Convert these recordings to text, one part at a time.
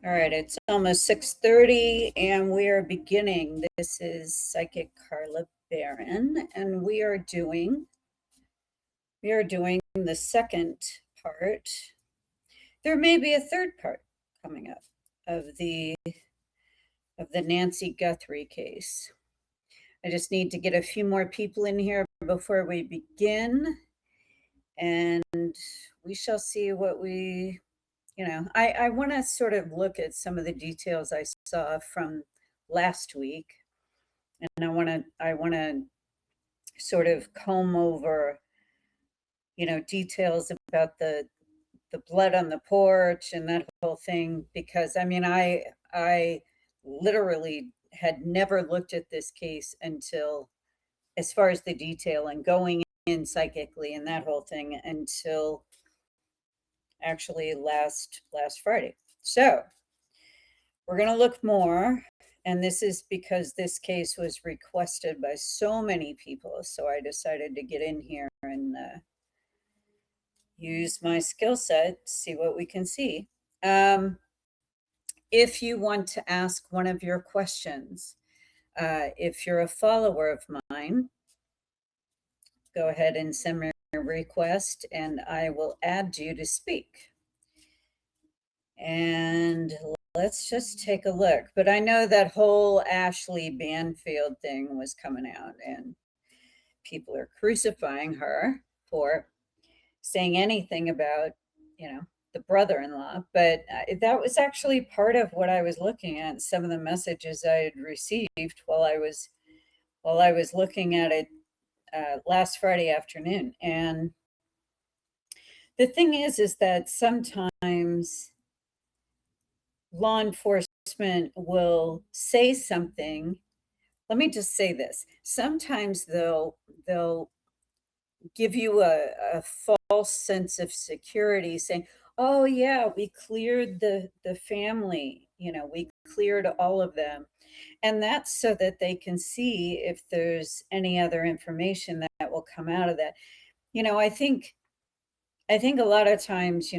All right, it's almost 6:30 and we are beginning. This is Psychic Carla Barron and we are doing the second part. There may be a third part coming up of the Nancy Guthrie case. I just need to get a few more people in here before we begin, and we shall see what I want to sort of look at some of the details I saw from last week, and I want to sort of comb over, details about the blood on the porch and that whole thing, because I literally had never looked at this case until, as far as the detail and going in psychically and that whole thing, until actually last Friday. So we're going to look more, and this is because this case was requested by so many people. So I decided to get in here and use my skill set, see what we can see. If you want to ask one of your questions, if you're a follower of mine, go ahead and send me a request and I will add you to speak. And let's just take a look. But I know that whole Ashley Banfield thing was coming out, and people are crucifying her for saying anything about, the brother-in-law. But that was actually part of what I was looking at. Some of the messages I had received while I was looking at it last Friday afternoon. And the thing is that sometimes law enforcement will say something. Let me just say this. Sometimes they'll give you a false sense of security, saying, "Oh yeah, we cleared the family. We cleared all of them." And that's so that they can see if there's any other information that will come out of that. I think a lot of times,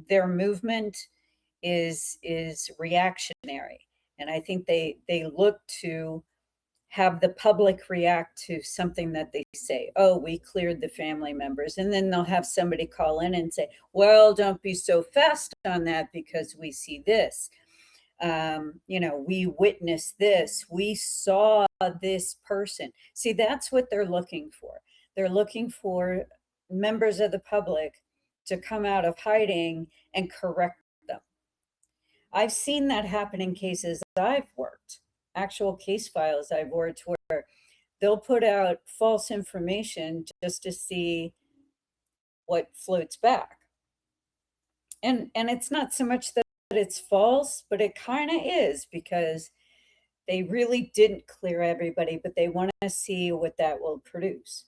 their movement is reactionary, and I think they look to have the public react to something that they say. "Oh, we cleared the family members," and then they'll have somebody call in and say, "Well, don't be so fast on that because we see this. We witnessed this. We saw this person." See, that's what they're looking for. They're looking for members of the public to come out of hiding and correct them. I've seen that happen in cases I've worked, actual case files I've worked, where they'll put out false information just to see what floats back. And it's not so much that it's false, but it kind of is, because they really didn't clear everybody, but they want to see what that will produce.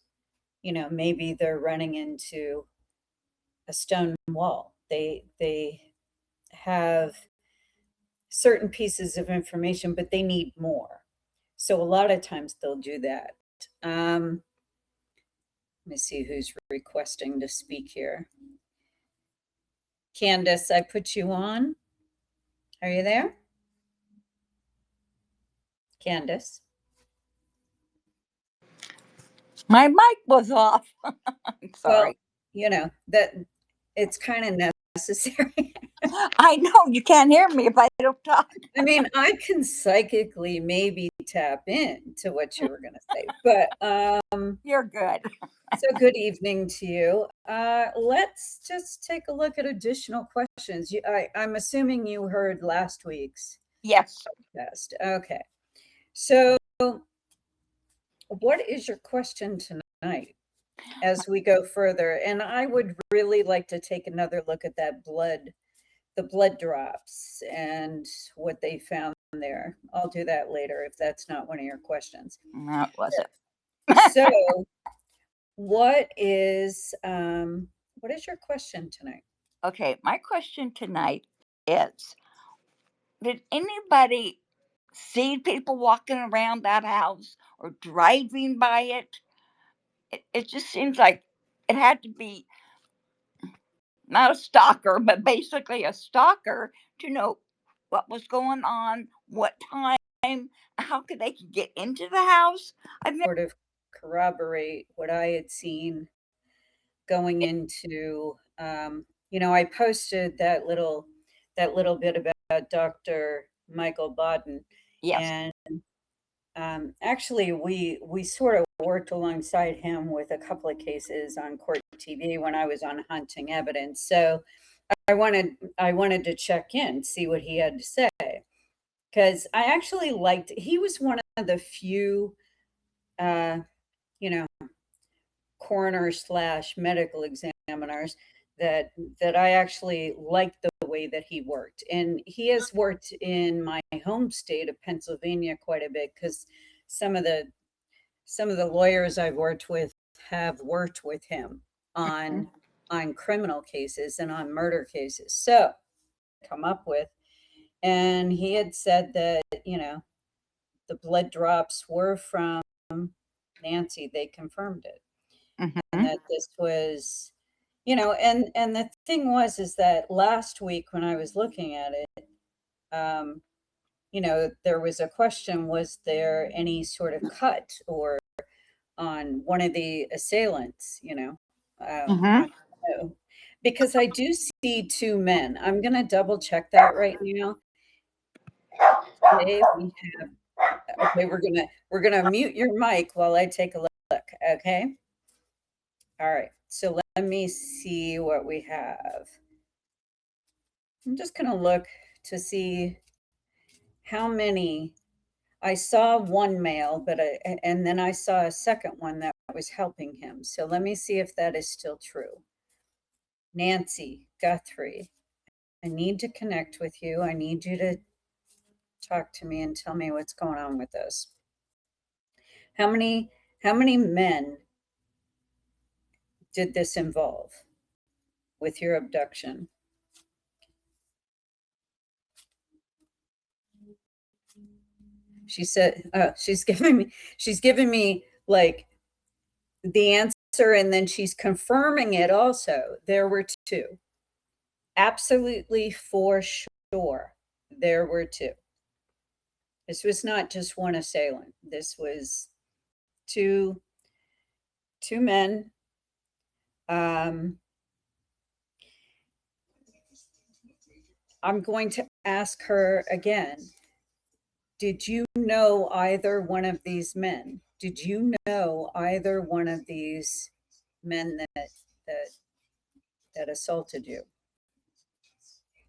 Maybe they're running into a stone wall. They have certain pieces of information, but they need more. So a lot of times they'll do that. Let me see who's requesting to speak here. Candace, I put you on. Are you there? Candace? My mic was off. I'm Well, sorry. that it's kind of necessary. I know you can't hear me if I don't talk. I mean, I can psychically maybe tap in to what you were going to say, but You're good. so good evening to you. Let's just take a look at additional questions. I'm assuming you heard last week's Yes. test. Okay. So, what is your question tonight as we go further? And I would really like to take another look at the blood drops and what they found there. I'll do that later if that's not one of your questions. That was it. So, what is your question tonight? Okay, my question tonight is, did anybody see people walking around that house or driving by it? It just seems like it had to be not a stalker, but basically a stalker to know what was going on, what time, how could they get into the house. I've never. Sort of corroborate what I had seen going into, I posted that little bit about Dr. Michael Bodden, Yes. and actually, we sort of worked alongside him with a couple of cases on court TV when I was on Hunting Evidence. So I wanted to check in, see what he had to say, because I actually liked. He was one of the few, uh, you know, coroner slash medical examiners that I actually liked the way that he worked. And he has worked in my home state of Pennsylvania quite a bit, because some of the lawyers I've worked with have worked with him Mhm. on criminal cases and on murder cases. So come up with, and he had said that the blood drops were from Nancy. They confirmed it, and Mhm. that this was, and the thing was is that last week when I was looking at it, there was a question: was there any sort of cut or on one of the assailants, Mhm. on, because I do see two men. I'm going to double check that right now. Okay, okay, we're gonna mute your mic while I take a look. Okay. All right. So let me see what we have. I'm just gonna look to see how many. I saw one male, and then I saw a second one that was helping him. So let me see if that is still true. Nancy Guthrie, I need to connect with you. I need you to talk to me and tell me what's going on with this. How many men did this involve with your abduction? She said, she's giving me like the answer, and then she's confirming it also. There were two. Absolutely for sure. There were two. This was not just one assailant. This was two men. Um, I'm going to ask her again. Did you know either one of these men? Did you know either one of these men that that assaulted you?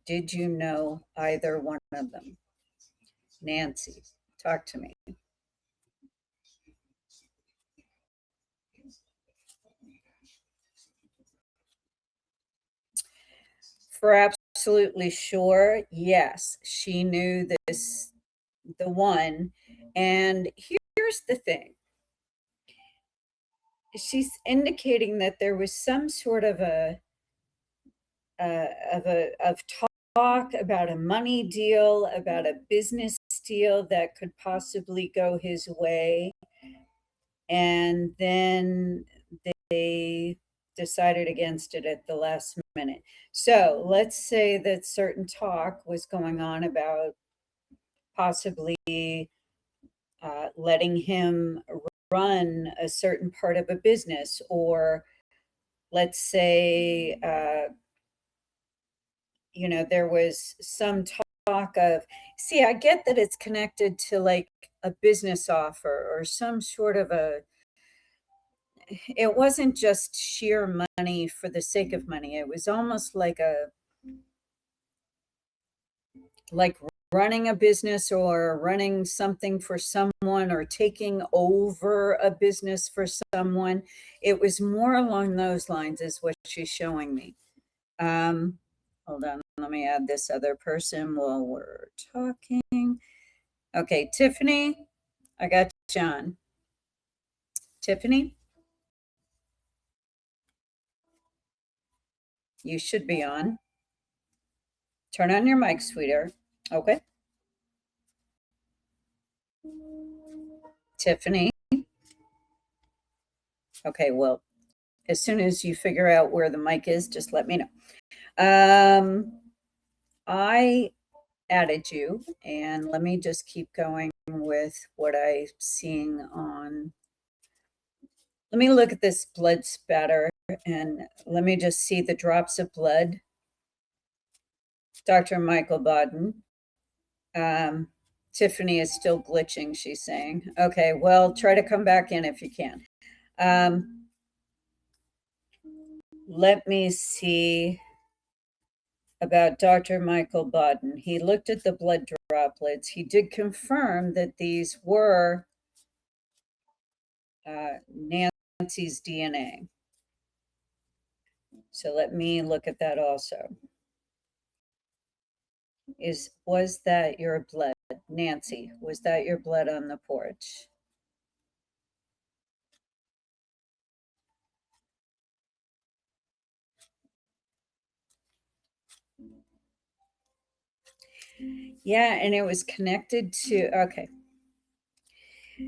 Did you know either one of them? Nancy, talk to me. For absolutely sure, yes, she knew the one. And here's the thing: she's indicating that there was some sort of of talk about a money deal, about a business deal that could possibly go his way, and then they decided against it at the last minute. So let's say that certain talk was going on about possibly letting him run a certain part of a business, or let's say, there was some talk of, see, I get that it's connected to like a business offer or some sort of it wasn't just sheer money for the sake of money. It was almost like running a business or running something for someone or taking over a business for someone. It was more along those lines, is what she's showing me. Um, Hold on, let me add this other person while we're talking. Okay, Tiffany, I got John. Tiffany, you should be on. Turn on your mic, sweetheart. Okay. Tiffany. Okay, well, as soon as you figure out where the mic is, just let me know. I added you, and let me just keep going with what I'm seeing on. Let me look at this blood spatter, and let me just see the drops of blood. Dr. Michael Bodden. Um, Tiffany is still glitching, she's saying. Okay, well, try to come back in if you can. Um, let me see about Dr. Michael Bodden. He looked at the blood droplets. He did confirm that these were Nancy's DNA. So let me look at that also. Was that your blood, Nancy? Was that your blood on the porch? Yeah, and it was connected to, okay.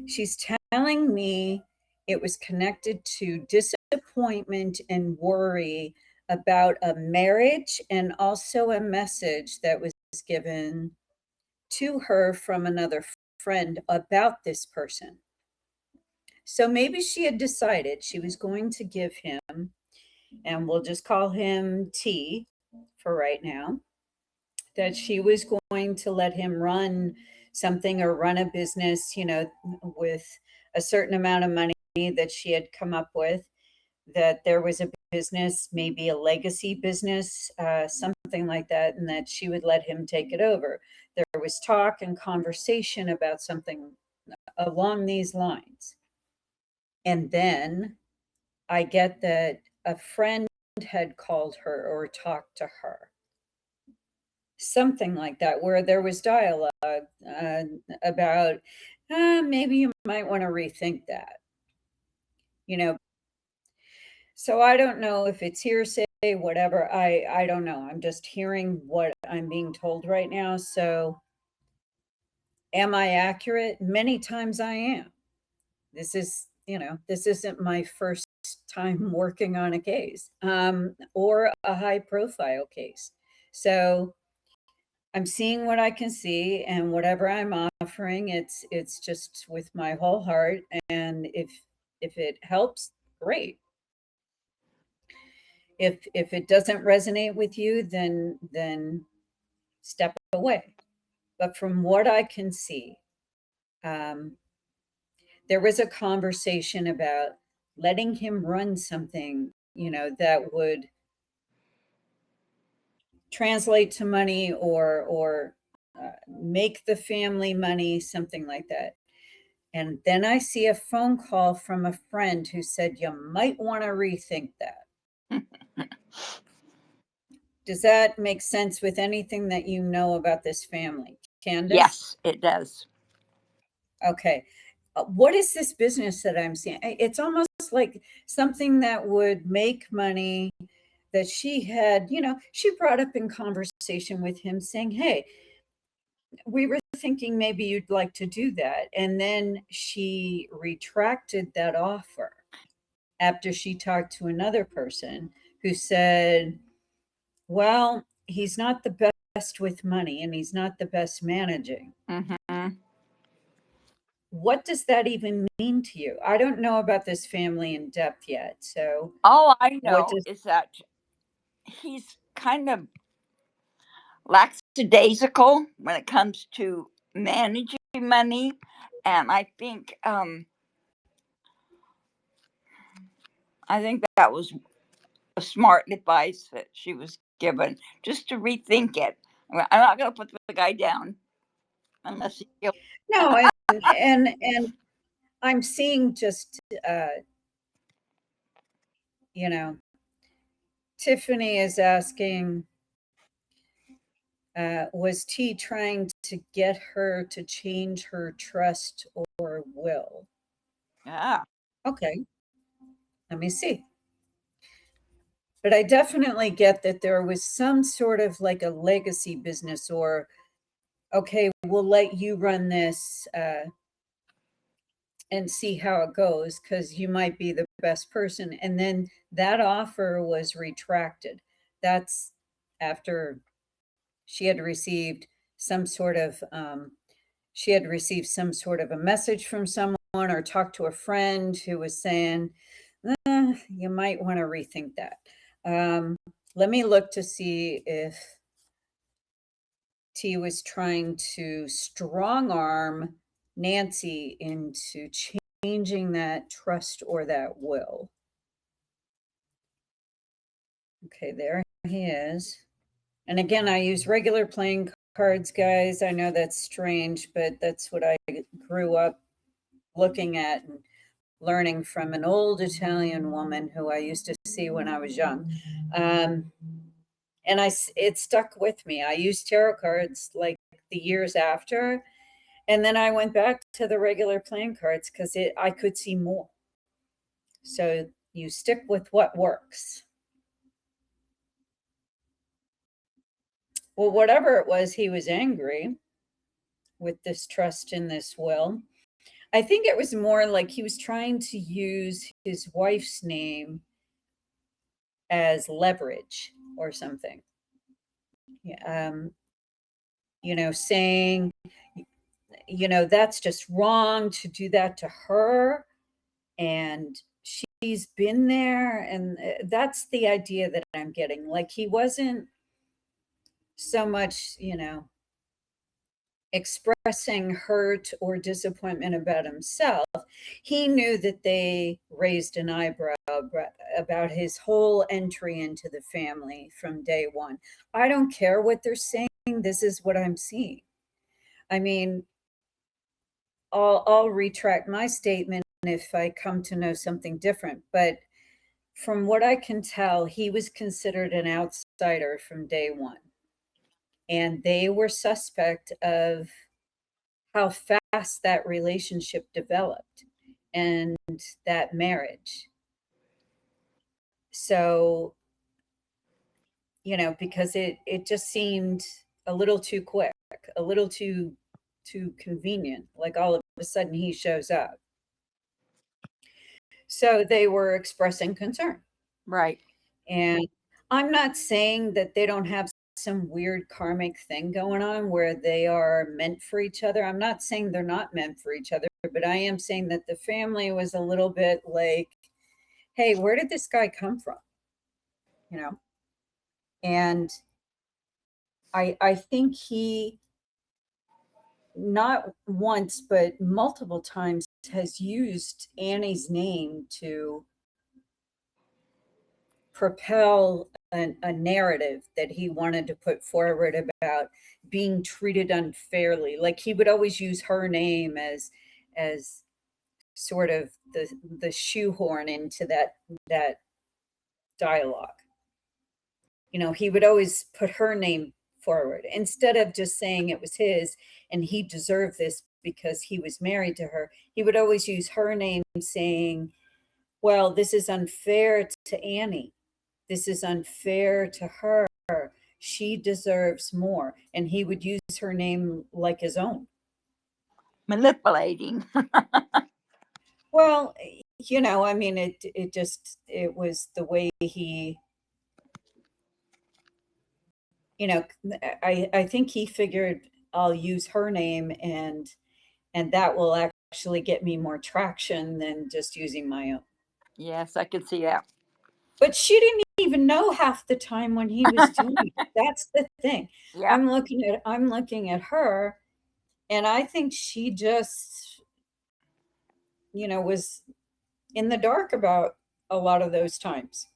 She's telling me it was connected to disappointment and worry about a marriage, and also a message that was given to her from another friend about this person. So maybe she had decided she was going to give him, and we'll just call him T for right now, that she was going to let him run something or run a business, with a certain amount of money that she had come up with, that there was a business, maybe a legacy business, something like that, and that she would let him take it over. There was talk and conversation about something along these lines. And then I get that a friend had called her or talked to her, something like that, where there was dialogue about maybe you might want to rethink that, you know. So I don't know if it's hearsay, whatever. I don't know. I'm just hearing what I'm being told right now. So am I accurate? Many times I am. This isn't my first time working on a case, or a high profile case. So I'm seeing what I can see, and whatever I'm offering, it's just with my whole heart. And if it helps, great. If it doesn't resonate with you, then step away. But from what I can see, um, there was a conversation about letting him run something, that would translate to money, or make the family money, something like that. And then I see a phone call from a friend who said, you might want to rethink that. Does that make sense with anything that you know about this family, Candace? Yes, it does. Okay. What is this business that I'm seeing? It's almost like something that would make money, that she had, she brought up in conversation with him saying, hey, we were thinking maybe you'd like to do that. And then she retracted that offer after she talked to another person who said, well, he's not the best with money, and he's not the best managing. Hmm. What does that even mean to you? I don't know about this family in depth yet. So, All I what know does, is that he's kind of lackadaisical when it comes to managing money, and I think that was a smart advice that she was given, just to rethink it. I'm not going to put the guy down unless he feels. no, and I'm seeing just, you know, Tiffany is asking, was T trying to get her to change her trust or will? Yeah. Okay, let me see. But I definitely get that there was some sort of like a legacy business, or, okay, we'll let you run this, and see how it goes, because you might be the best person. And then that offer was retracted. That's after she had received some sort of she had received some sort of a message from someone or talked to a friend who was saying, you might want to rethink that. Let me look to see if T was trying to strong arm Nancy into changing that trust or that will. Okay, there he is. And again, I use regular playing cards, guys. I know that's strange, but that's what I grew up looking at and learning from an old Italian woman who I used to see when I was young. And it stuck with me. I used tarot cards like the years after, and then I went back to the regular playing cards because I could see more. So you stick with what works. Well, whatever it was, he was angry with this trust in this will. I think it was more like he was trying to use his wife's name as leverage or something. Saying, that's just wrong to do that to her. And she's been there. And that's the idea that I'm getting. Like he wasn't so much, expressing hurt or disappointment about himself. He knew that they raised an eyebrow about his whole entry into the family from day one. I don't care what they're saying. This is what I'm seeing. I mean, I'll retract my statement if I come to know something different. But from what I can tell, he was considered an outsider from day one. And they were suspect of how fast that relationship developed and that marriage. So, because it just seemed a little too quick, a little too convenient. Like all of a sudden he shows up. So they were expressing concern. Right. And I'm not saying that they don't have some weird karmic thing going on where they are meant for each other. I'm not saying they're not meant for each other, but I am saying that the family was a little bit like, hey, where did this guy come from? And I think he not once but multiple times has used Annie's name to propel a narrative that he wanted to put forward about being treated unfairly. Like he would always use her name as sort of the shoehorn into that dialogue. He would always put her name forward instead of just saying it was his and he deserved this because he was married to her. He would always use her name saying, well, this is unfair to Annie. This is unfair to her. She deserves more. And he would use her name like his own. Manipulating. Well, I mean, it was the way he, I think he figured I'll use her name and that will actually get me more traction than just using my own. Yes, I can see that. But she didn't even know half the time when he was doing it. That's the thing. Yeah. I'm looking at her, and I think she just, was in the dark about a lot of those times.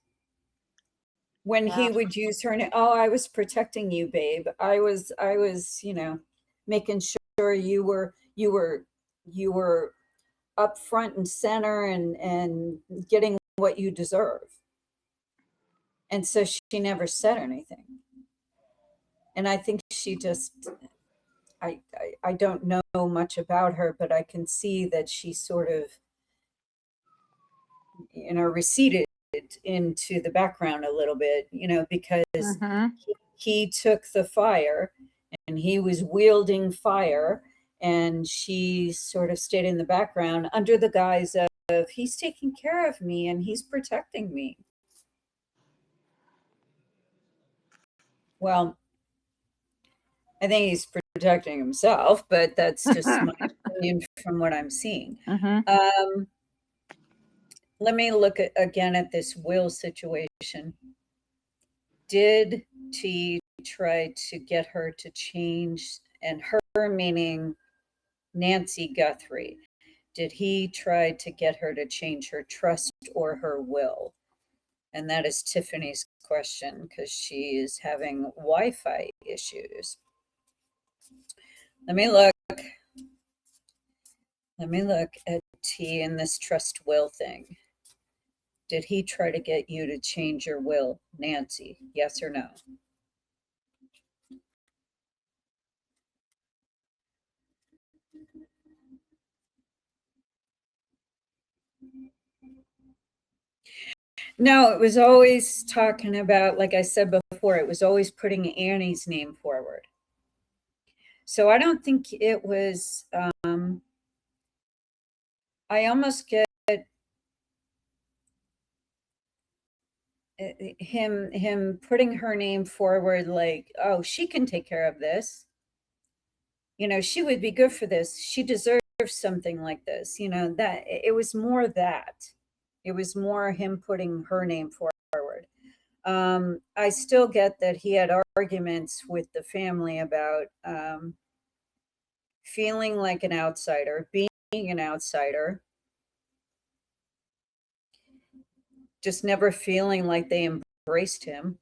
When he would use her name, oh, I was protecting you, babe. I was, making sure you were up front and center and getting what you deserve. And so she never said anything. And I think she just, I don't know much about her, but I can see that she sort of, receded into the background a little bit, because he took the fire and he was wielding fire, and she sort of stayed in the background under the guise of he's taking care of me and he's protecting me. Well, I think he's protecting himself, but that's just my opinion from what I'm seeing. Mm-hmm. Um, let me look again at this will situation. Did T try to get her to change, and her meaning Nancy Guthrie, did he try to get her to change her trust or her will? And that is Tiffany's question because she is having Wi Fi issues. Let me look. Let me look at T in this trust will thing. Did he try to get you to change your will, Nancy? Yes or no? No, it was always talking about, like I said before, it was always putting Annie's name forward. So I don't think it was, I almost get him putting her name forward like, oh, she can take care of this. She would be good for this. She deserves something like this. That it was more that. It was more him putting her name forward. I still get that he had arguments with the family about feeling like an outsider, being an outsider, just never feeling like they embraced him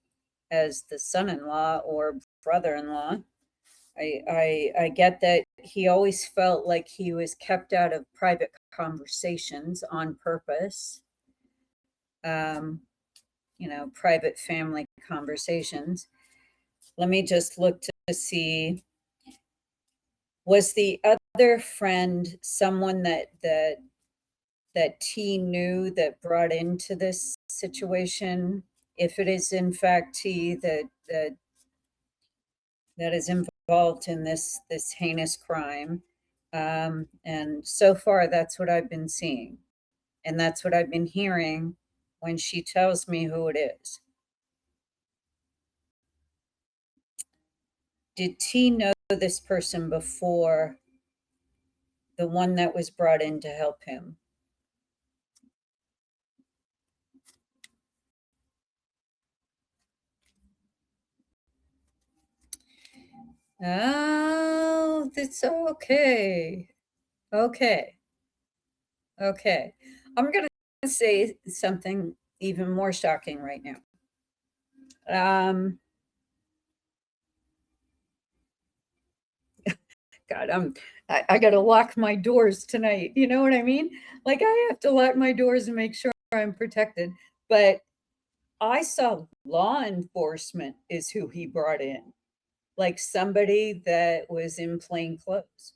as the son-in-law or brother-in-law. I get that he always felt like he was kept out of private conversations on purpose. Um, private family conversations. Let me just look to see, was the other friend someone that T knew that brought into this situation? If it is in fact T that is involved in this heinous crime, and so far that's what I've been seeing, and that's what I've been hearing when she tells me who it is. Did T know this person before the one that was brought in to help him? Oh, that's okay. Okay. Okay. I'm going to say something even more shocking right now. God, I got to lock my doors tonight. You know what I mean? Like I have to lock my doors and make sure I'm protected. But I saw law enforcement is who he brought in, like somebody that was in plain clothes.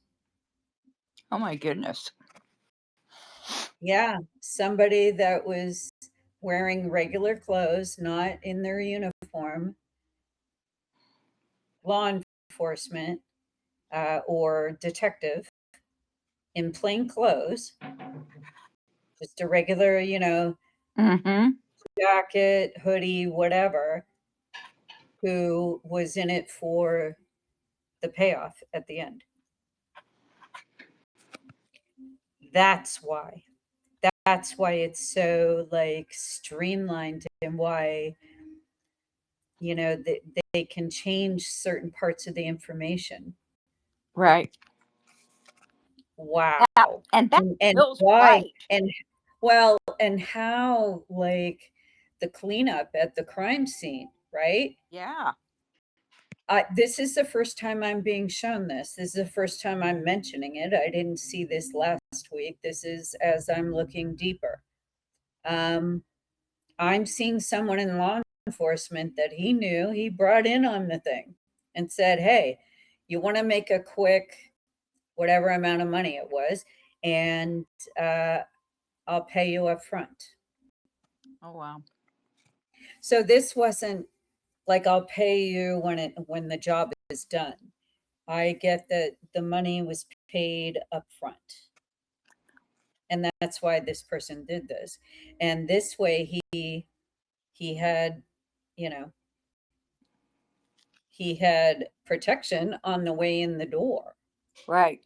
Oh my goodness. Yeah, somebody that was wearing regular clothes, not in their uniform, law enforcement or detective in plain clothes, just a regular, Mm-hmm. jacket, hoodie, whatever, who was in it for the payoff at the end. That's why. That's why it's so like streamlined and why they can change certain parts of the information. Right. Yeah, Wow. and that And feels why right. and well, and how like the cleanup at the crime scene, right? Yeah. This is the first time I'm being shown this. This is the first time I'm mentioning it. I didn't see this last week. This is as I'm looking deeper. Um, I'm seeing someone in law enforcement that he knew he brought in on the thing and said, hey, you want to make a quick whatever amount of money it was, and uh, I'll pay you up front. Oh wow. So this wasn't like I'll pay you when the job is done. I get that the money was paid up front. And that's why this person did this. And this way he had, you know, he had protection on the way in the door. Right.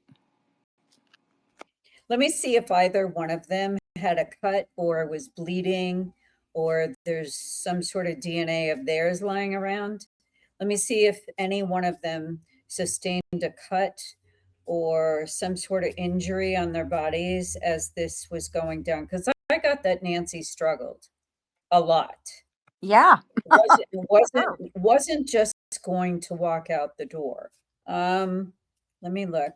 Let me see if either one of them had a cut or was bleeding or there's some sort of DNA of theirs lying around. Let me see if any one of them sustained a cut or some sort of injury on their bodies as this was going down. Because I got that Nancy struggled a lot. Yeah. Wasn't wasn't Sure. wasn't just going to walk out the door. Let me look.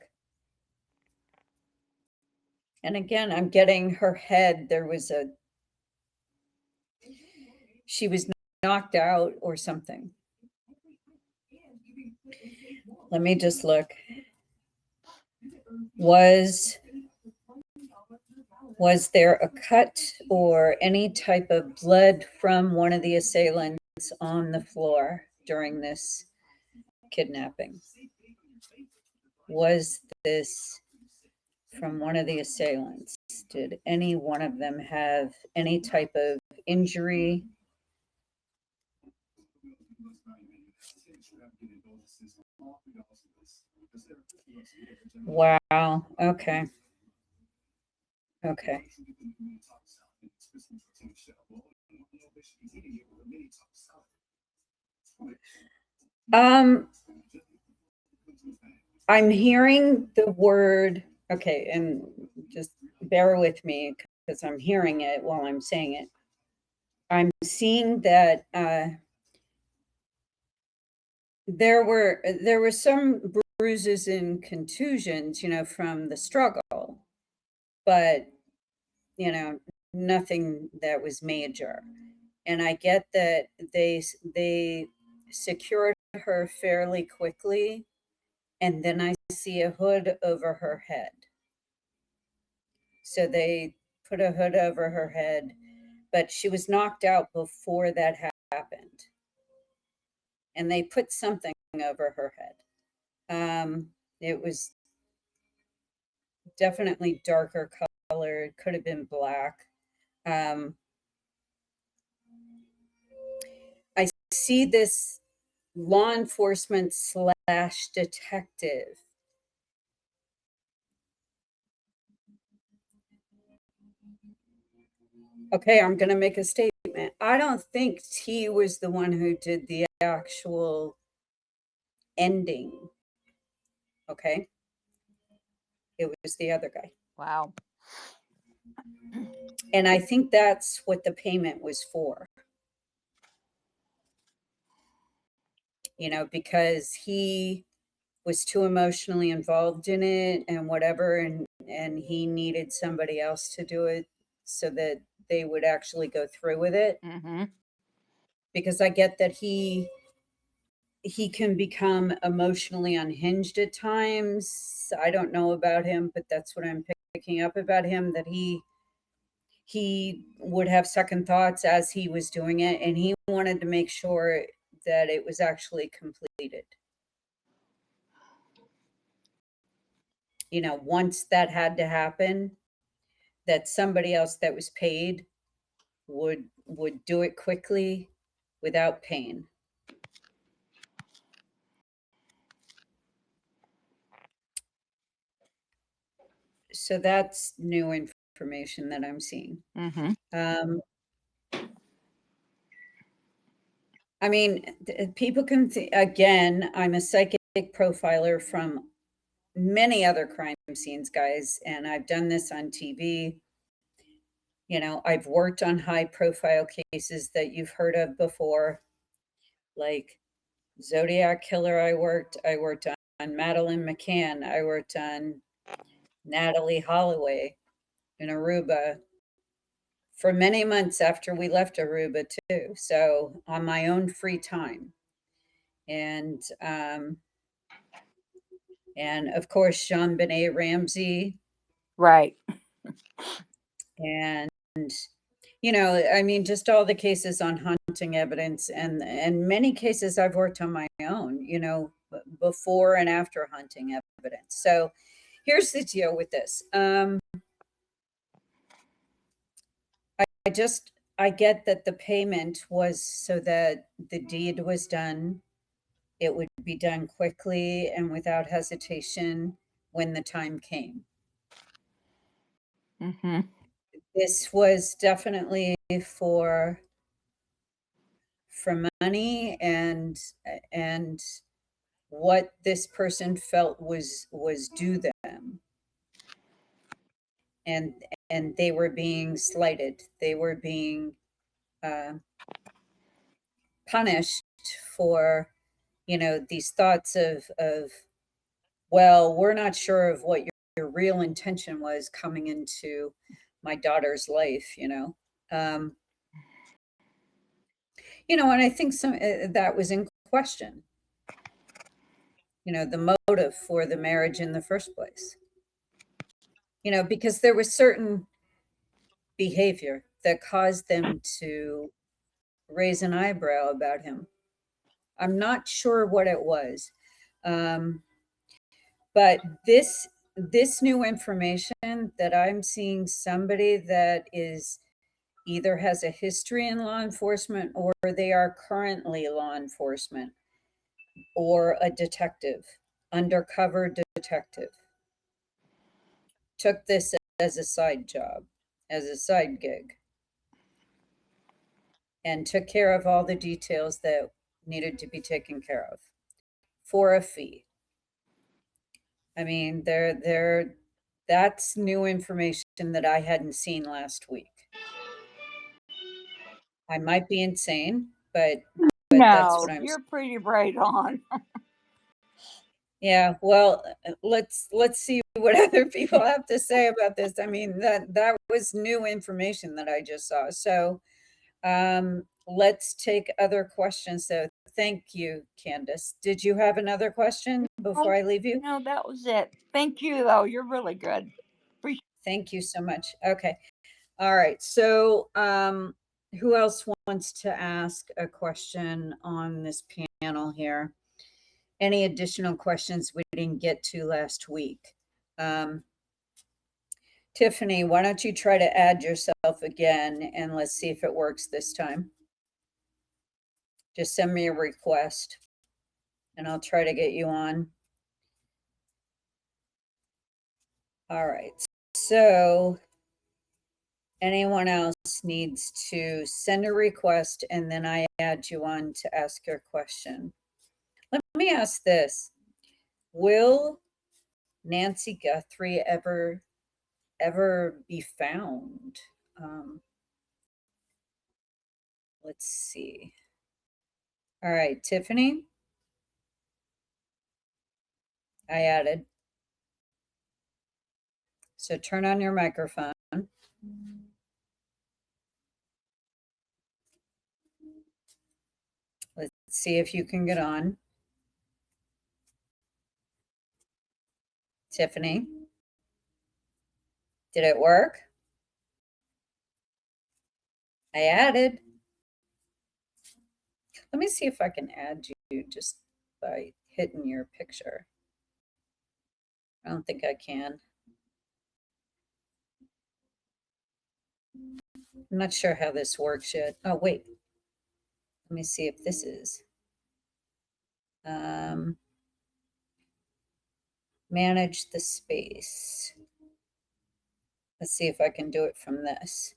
And again, I'm getting her head. She was knocked out or something. Let me just look. Was there a cut or any type of blood from one of the assailants on the floor during this kidnapping? Was this from one of the assailants? Did any one of them have any type of injury? Wow. Okay. Okay. Um, I'm hearing the word, okay, and just bear with me because I'm hearing it while I'm saying it. I'm seeing that there were some bruises and contusions, from the struggle, but nothing that was major. And I get that they secured her fairly quickly, and then I see a hood over her head. So they put a hood over her head, but she was knocked out before that happened. And they put something over her head. It was definitely darker color. It could have been black. Um, I see this law enforcement slash detective. Okay, I'm going to make a statement. I don't think T was the one who did the actual ending. Okay. It was the other guy. Wow. And I think that's what the payment was for. Because he was too emotionally involved in it and whatever, and he needed somebody else to do it so that they would actually go through with it. Mm-hmm. Because I get that he can become emotionally unhinged at times. I don't know about him, but that's what I'm picking up about him, that he would have second thoughts as he was doing it, and he wanted to make sure that it was actually completed. Once that had to happen, that somebody else that was paid would do it quickly without pain. So that's new information that I'm seeing. Mm-hmm. I mean, people can again, I'm a psychic profiler from many other crime scenes, guys, and I've done this on TV. I've worked on high profile cases that you've heard of before, like Zodiac Killer. I worked on Madeline McCann. I worked on Natalie Holloway in Aruba for many months after we left Aruba too. So on my own free time, and of course Jean Benet Ramsey, Right. and I mean, just all the cases on hunting evidence, and many cases I've worked on my own, before and after hunting evidence. So here's the deal with this. I get that the payment was so that the deed was done it would be done quickly and without hesitation when the time came. Mm-hmm. This was definitely for money and what this person felt was due them, and and they were being slighted. They were being uh, punished for, these thoughts of, well, we're not sure of what your real intention was coming into my daughter's life. Um, and I think some that was in question. The motive for the marriage in the first place. Because there was certain behavior that caused them to raise an eyebrow about him. I'm not sure what it was. Um, but this new information that I'm seeing somebody that is either has a history in law enforcement or they are currently law enforcement or a detective, undercover detective, took this as a side job, as a side gig, and took care of all the details that needed to be taken care of for a fee. I mean, that's new information that I hadn't seen last week. I might be insane, but that's what No, I'm. you're pretty right on. Yeah, well, let's see what other people have to say about this. I mean, that was new information that I just saw. So, let's take other questions. So, thank you, Candace. Did you have another question before Oh, I leave you? no, that was it. Thank you, though. You're really good. Appreciate. Thank you so much. Okay. All right. So, who else wants to ask a question on this panel here? Any additional questions we didn't get to last week? Tiffany, why don't you try to add yourself again and let's see if it works this time. Just send me a request and I'll try to get you on. All right. So, anyone else needs to send a request and then I add you on to ask your question. Let me ask this. Will Nancy Guthrie ever be found? Let's see. All right, Tiffany, I added. So turn on your microphone. Let's see if you can get on. Tiffany, did it work? I added. Let me see if I can add you just by hitting your picture. I don't think I can. I'm not sure how this works yet. Oh, wait. Let me see if this is. Manage the space. Let's see if I can do it from this.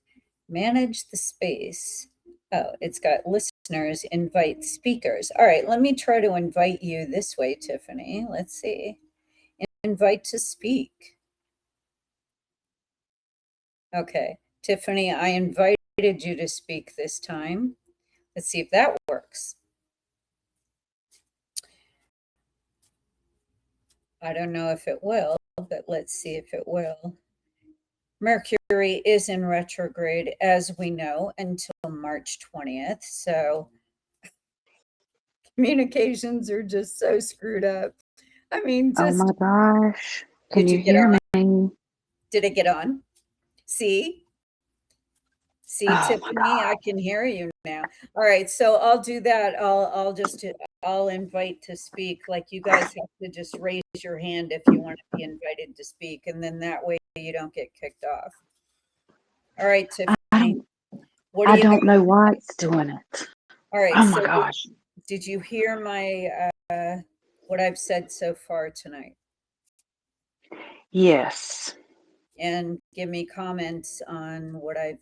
Manage the space. Oh, it's got listeners, invite speakers. All right, let me try to invite you this way, Tiffany. Let's see. Invite to speak. Okay, Tiffany, I invited you to speak this time. Let's see if that works. I don't know if it will, but let's see if it will. Mercury is in retrograde, as we know, until March 20th. So communications are just so screwed up. I mean, Oh just my gosh. Can did you you get hear on? me? Did it get on? See? See, Oh my Tiffany, God. I can hear you now. All right, so I'll do that. I'll invite to speak. Like you guys have to just raise your hand if you want to be invited to speak, and then that way you don't get kicked off. All right, I Tiffany, don't what do I you got? don't know why it's doing it. All right, Oh my so gosh. did you hear my what I've said so far tonight, Yes. and give me comments on what I've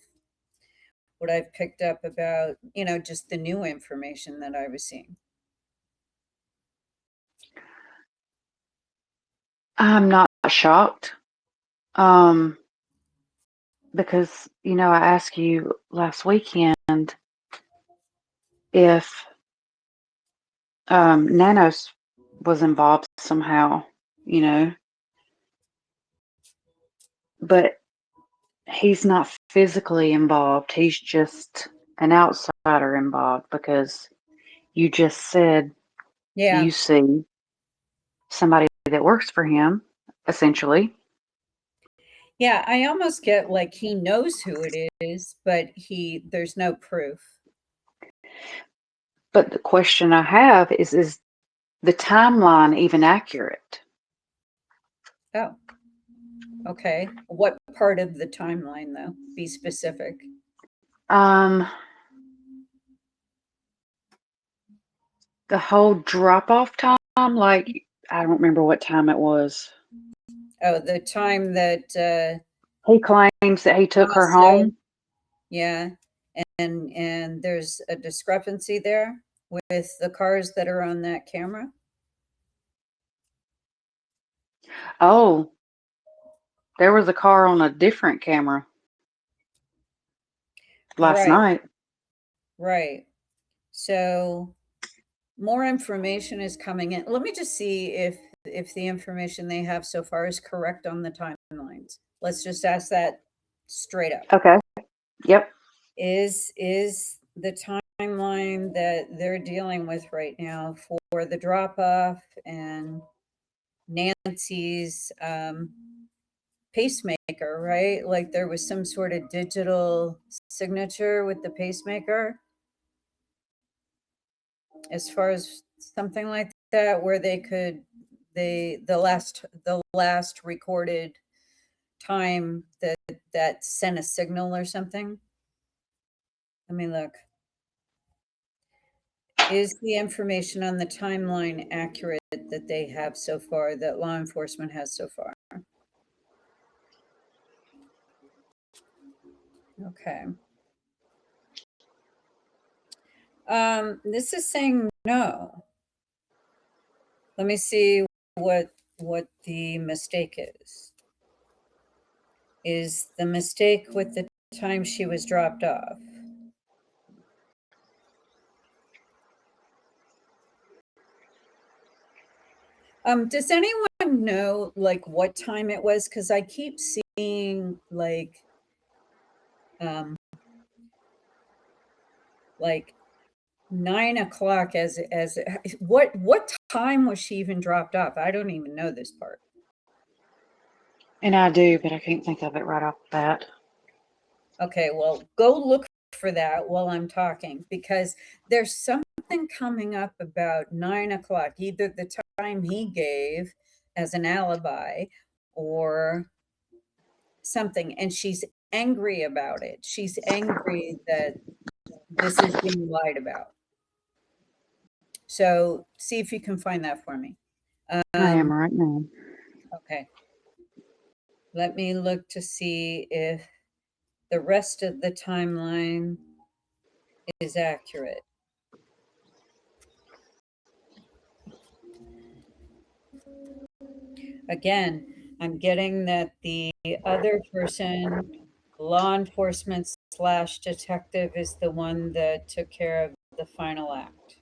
picked up about, just the new information that I was seeing. I'm not shocked. Um, because, I asked you last weekend if Nanos was involved somehow, you know, but he's not physically involved. He's just an outsider involved because you just said Yeah. you see somebody that works for him, essentially. Yeah, I almost get like he knows who it is, but there's no proof. But the question I have is the timeline even accurate? Oh, okay. What part of the timeline, though? Be specific. Um, the whole drop off time, like I don't remember what time it was. Oh, the time that He claims that he took her Masto, home. yeah, and there's a discrepancy there with the cars that are on that camera. Oh, there was a car on a different camera last Right, night. right. So more information is coming in. Let me just see if the information they have so far is correct on the timelines. Let's just ask that straight up. Okay. Yep. Is the timeline that they're dealing with right now for the drop off and Nancy's pacemaker, right? Like there was some sort of digital signature with the pacemaker, as far as something like that, where they could the last recorded time that sent a signal or something. Let me look. Is the information on the timeline accurate that they have so far, that law enforcement has so far? Okay. This is saying no. Let me see what the mistake is. Is the mistake with the time she was dropped off? Does anyone know like what time it was? Because I keep seeing um, like 9 o'clock as what time was she even dropped off? I don't even know this part. And I do, but I can't think of it right off the bat. Okay, well, go look for that while I'm talking, because there's something coming up about 9 o'clock, either the time he gave as an alibi or something. And she's angry about it. She's angry that this is being lied about. So see if you can find that for me. I am Um, right now. okay. Let me look to see if the rest of the timeline is accurate. Again, I'm getting that the other person, law enforcement slash detective, is the one that took care of the final act.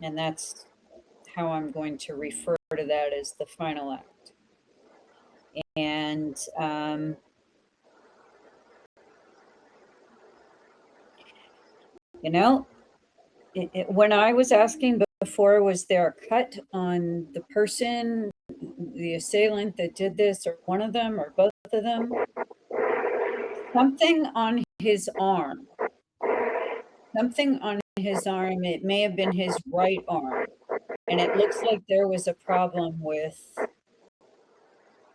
And that's how I'm going to refer to that, as the final act. And you know, when I was asking before, was there a cut on the person, the assailant that did this, or one of them, or both of them? Something on his arm. Something on his arm. It may have been his right arm. And it looks like there was a problem with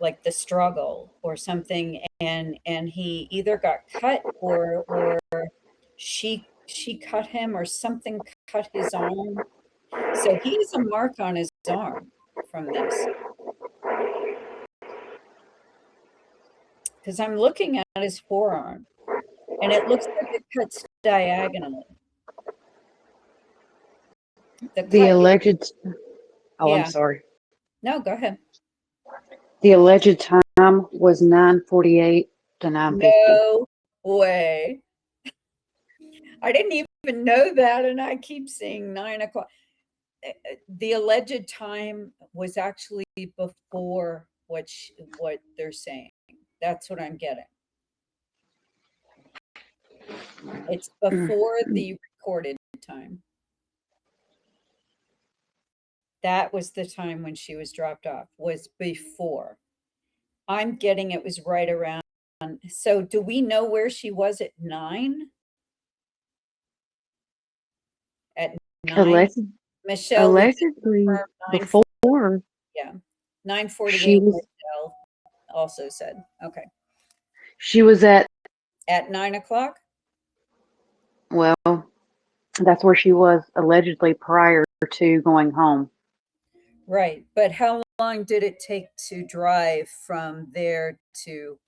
like the struggle or something, and he either got cut or she cut him, or something cut his arm. So he has a mark on his arm from this. Because I'm looking at his forearm, and it looks like it cuts diagonally. The The cut, alleged, oh, I'm yeah. sorry. No, go ahead. The alleged time was 9:48 to 9:50. No way. I didn't even know that, and I keep seeing 9 o'clock. The alleged time was actually before what they're saying. That's what I'm getting. It's before the recorded time. That was the time when she was dropped off, was before. I'm getting it was right around. So do we know where she was at 9? At 9? Alleged, Michelle, will you allegedly, confirm 9? before Yeah. she 9:48, was, Michelle also said. Okay. she was at, At 9 o'clock? well, that's where she was allegedly prior to going home. Right. But how long did it take to drive from there to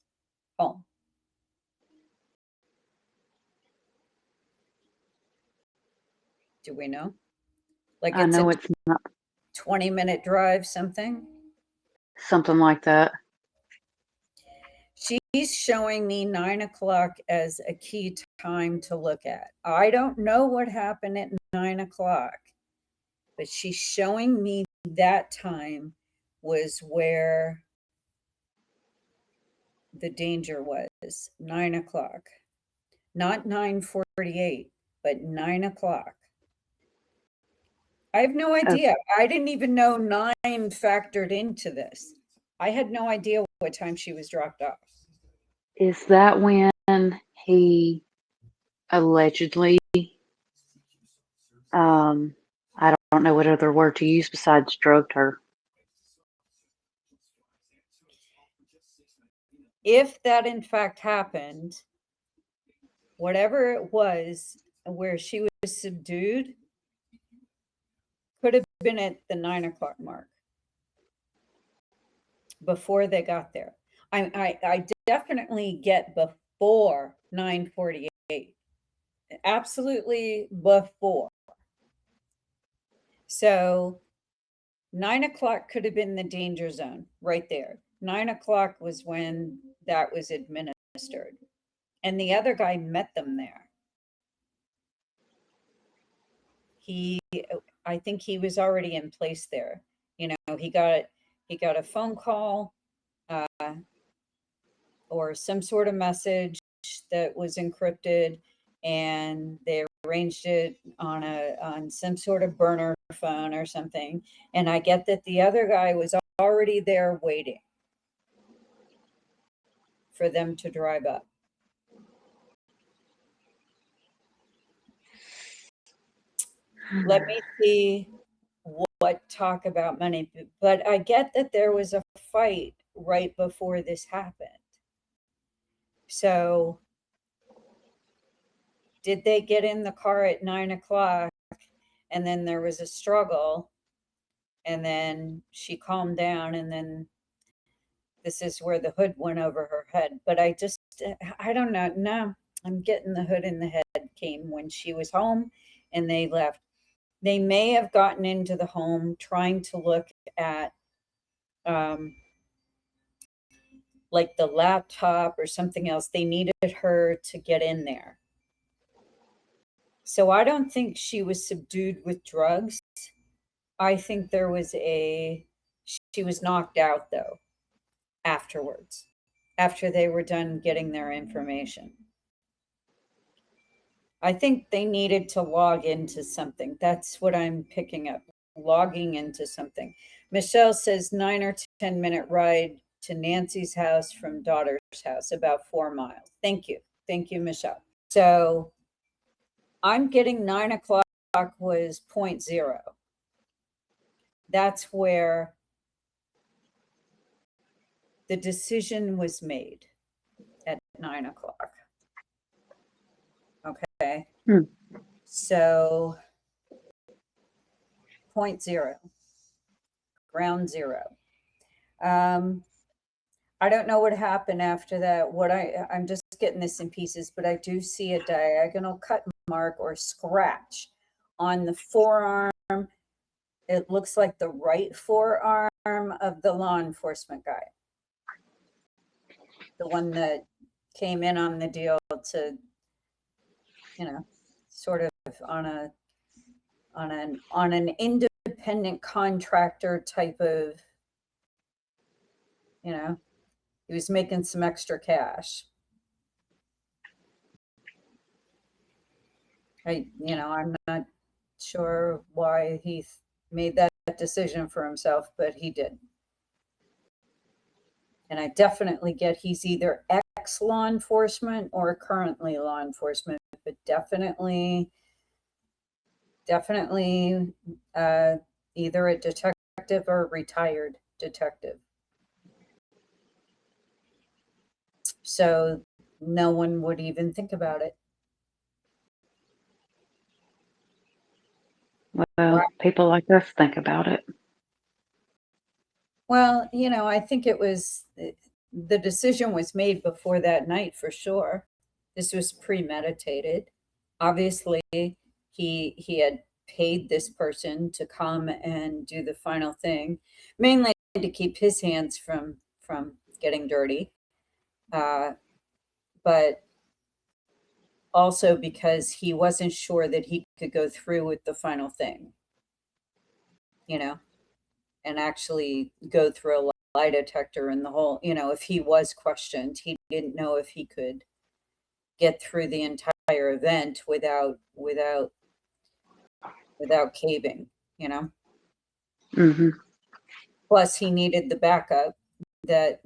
home? Do we know? Like I it's a know it's not 20-minute drive, something? something like that. She's showing me 9 o'clock as a key time to look at. I don't know what happened at 9 o'clock, but she's showing me that time was where the danger was. 9 o'clock. Not 9:48, but 9 o'clock. I have no Uh, idea. I didn't even know 9 factored into this. I had no idea what time she was dropped off. is that when he allegedly, I don't know what other word to use besides drugged her? If that in fact happened, whatever it was where she was subdued could have been at the 9 o'clock mark before they got there. I definitely get before 9:48. Absolutely before. So 9 o'clock could have been the danger zone right there. 9 o'clock was when that was administered. And the other guy met them there. He, I think he was already in place there. You know, he got a phone call uh, or some sort of message that was encrypted, and they arranged it on some sort of burner phone or something. And I get that the other guy was already there waiting for them to drive up. Let me see what talk about money, but I get that there was a fight right before this happened. So did they get in the car at 9 o'clock and then there was a struggle and then she calmed down and then this is where the hood went over her head? But I don't know. No, I'm getting the hood in the head came when she was home and they left. They may have gotten into the home trying to look at um, like the laptop or something else. They needed her to get in there. So I don't think she was subdued with drugs. I think she was knocked out though afterwards, after they were done getting their information. I think they needed to log into something. That's what I'm picking up. Logging into something. Michelle says 9 or 10 minute ride to Nancy's house from daughter's house, about 4 miles. Thank you. Thank you, Michelle. So I'm getting 9 o'clock was 0.0. That's where the decision was made at 9 o'clock. Okay. Hmm. So point zero, ground zero. I don't know what happened after that. I'm just getting this in pieces, but I do see a diagonal cut mark or scratch on the forearm. It looks like the right forearm of the law enforcement guy, the one that came in on the deal to, sort of on an independent contractor type of, he was making some extra cash. I'm not sure why he made that decision for himself, but he did. And I definitely get he's either ex law enforcement or currently law enforcement, but definitely either a detective or a retired detective. So no one would even think about it. Well, people like us think about it. Well, I think the decision was made before that night for sure. This was premeditated. Obviously, he had paid this person to come and do the final thing, mainly to keep his hands from getting dirty, but also because he wasn't sure that he could go through with the final thing, and actually go through a lie detector and the whole, if he was questioned, he didn't know if he could get through the entire event without caving, Mm-hmm. Plus he needed the backup that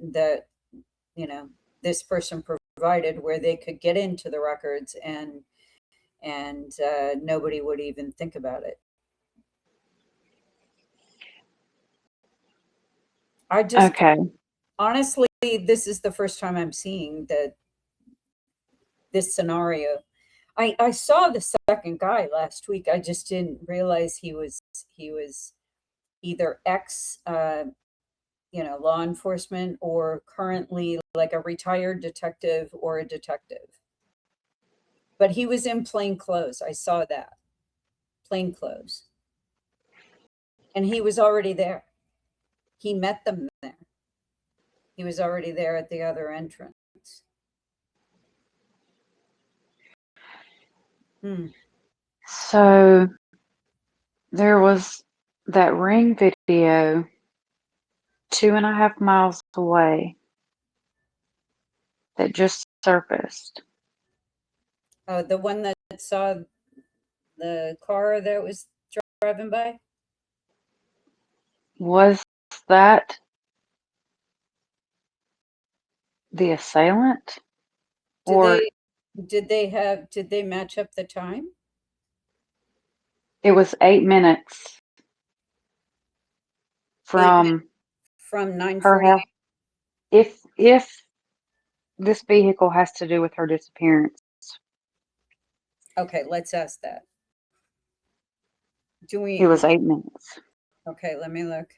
this person provided, where they could get into the records and nobody would even think about it. Okay. Honestly, this is the first time I'm seeing this scenario. I saw the second guy last week. I just didn't realize he was either ex law enforcement or currently like a retired detective or a detective. But he was in plain clothes. I saw that. Plain clothes. And he was already there. He met them there. He was already there at the other entrance. So there was that ring video 2.5 miles away that just surfaced. Oh, the one that saw the car that was driving by? Was that the assailant? Did they match up the time? It was 8 minutes from from her 9:40. house. If this vehicle has to do with her disappearance. Okay, let's ask that. It was 8 minutes. Okay, let me look.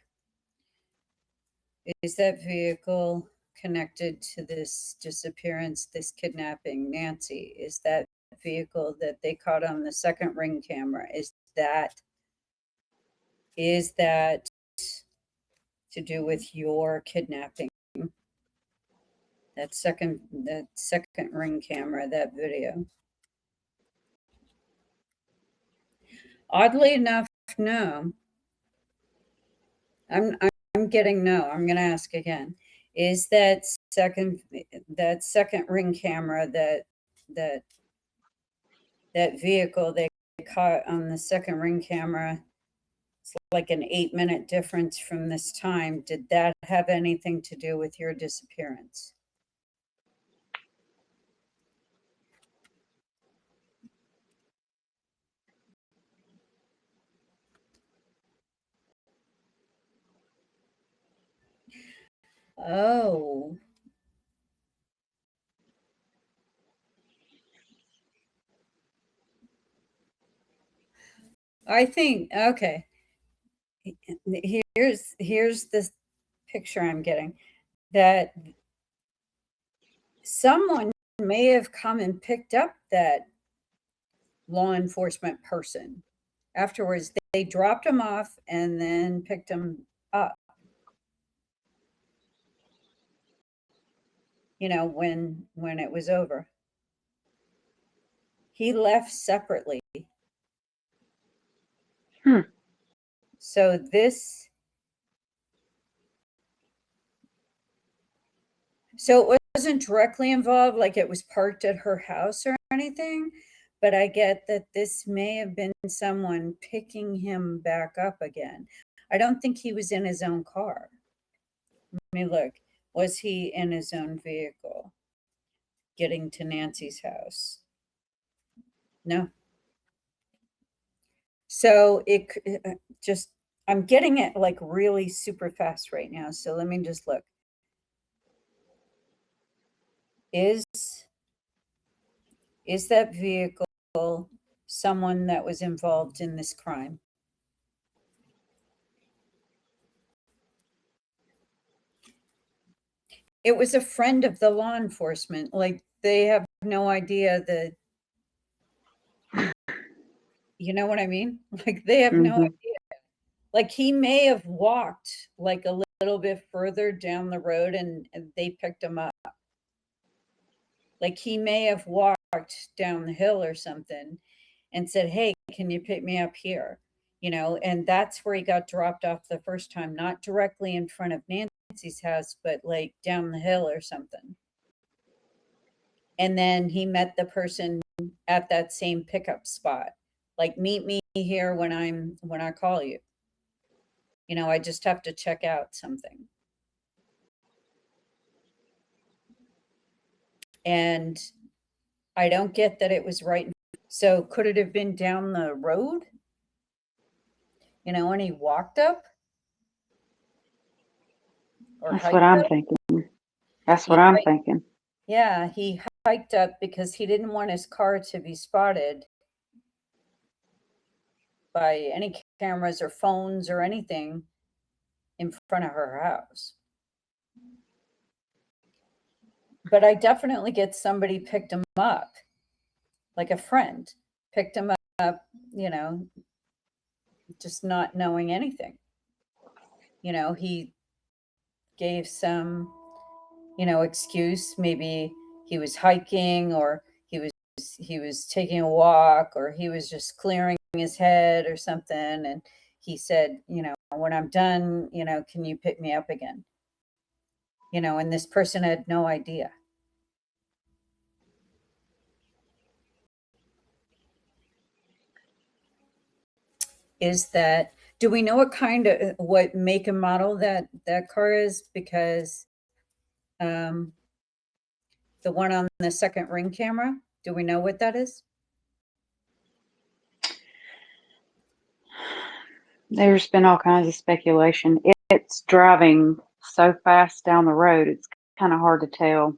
Is that vehicle connected to this disappearance, this kidnapping? Nancy, is that vehicle that they caught on the second ring camera, is that to do with your kidnapping? That second ring camera, that video. Oddly enough, no. I'm getting no. I'm going to ask again. Is that second ring camera, that vehicle they caught on the second ring camera, it's like an 8-minute difference from this time, did that have anything to do with your disappearance? Oh. I think, okay. here's this picture I'm getting, that someone may have come and picked up that law enforcement person afterwards. They dropped him off and then picked him up, when it was over. He left separately. So it wasn't directly involved, like it was parked at her house or anything, but I get that this may have been someone picking him back up again. I don't think he was in his own car. Let me look. Was he in his own vehicle getting to Nancy's house? No. So I'm getting it like really super fast right now. So let me just look. Is that vehicle someone that was involved in this crime? It was a friend of the law enforcement. Like, they have no idea that, you know what I mean? Like, they have no idea. Like, he may have walked like a little bit further down the road and they picked him up. Like, he may have walked down the hill or something and said, "Hey, can you pick me up here?" And that's where he got dropped off the first time, not directly in front of Nancy's house, but like down the hill or something. And then he met the person at that same pickup spot. Like, meet me here when I call you. I just have to check out something. And I don't get that it was right. So could it have been down the road? And he walked up? Or That's hiked what I'm up? thinking. That's He what I'm hiked, thinking. yeah, he hiked up because he didn't want his car to be spotted by any cameras or phones or anything in front of her house. But I definitely get somebody picked him up, like a friend picked him up, just not knowing anything. He gave some, excuse. Maybe he was hiking, or he was taking a walk, or he was just clearing his head or something, and he said, "When I'm done, can you pick me up again?" And this person had no idea. Do we know what make and model that car is? Because um, the one on the second ring camera, do we know what that is? There's been all kinds of speculation. It's driving so fast down the road, it's kind of hard to tell.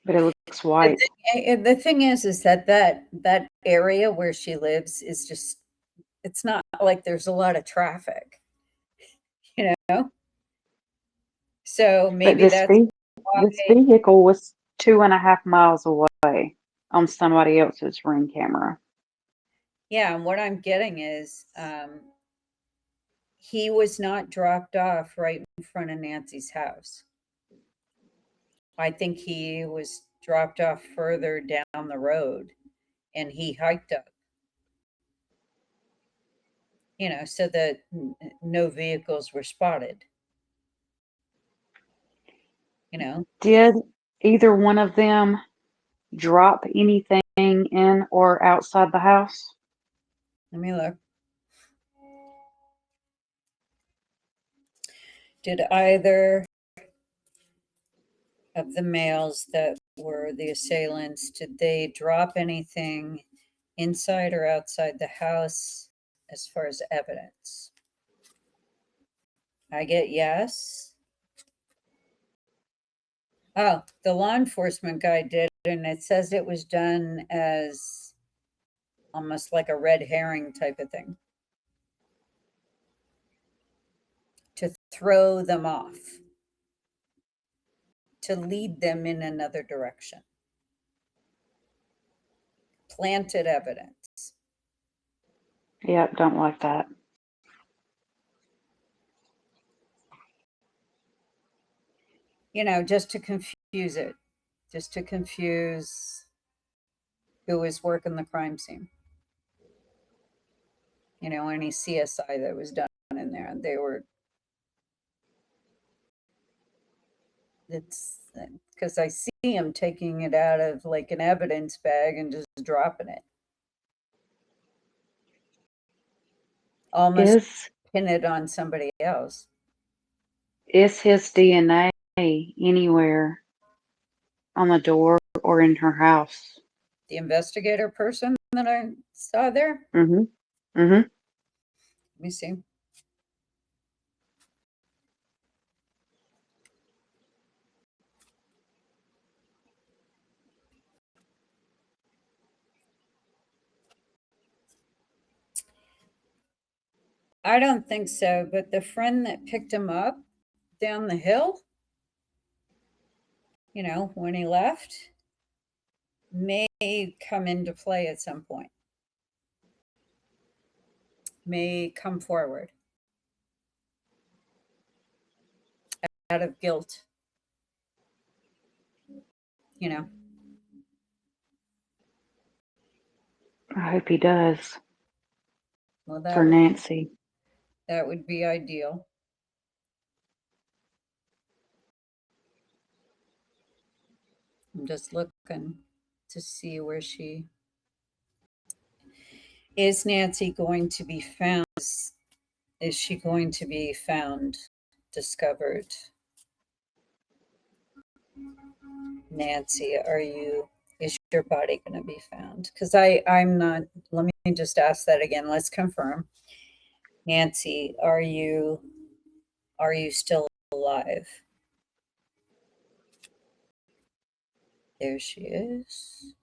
But it looks white. The thing is that area where she lives is just, it's not like there's a lot of traffic, you know? So But maybe that's this why. vehicle was 2.5 miles away on somebody else's ring camera. Yeah, and what I'm getting is, he was not dropped off right in front of Nancy's house. I think he was dropped off further down the road and he hiked up, so that no vehicles were spotted, you know. Did either one of them drop anything in or outside the house? Let me look. Did either of the males that were the assailants, did they drop anything inside or outside the house as far as evidence? I get yes. Oh, the law enforcement guy did, and it says it was done as almost like a red herring type of thing to throw them off, to lead them in another direction. Planted evidence. Yep, don't like that. Just to confuse it, just to confuse who was working the crime scene. Any CSI that was done in there, it's because I see him taking it out of like an evidence bag and just dropping it. Almost Is pin it on somebody else. is his DNA anywhere on the door or in her house? The investigator person that I saw there. Mm-hmm. Mm-hmm. Let me see. I don't think so, but the friend that picked him up down the hill, when he left, may come into play at some point, may come forward out of guilt. You know, I hope he does well, for Nancy. that would be ideal. I'm just looking to see where she is. Nancy going to be found? Is she going to be found, discovered? Nancy, is your body going to be found? Because I'm not, let me just ask that again. Let's confirm. Nancy, are you still alive? There she is.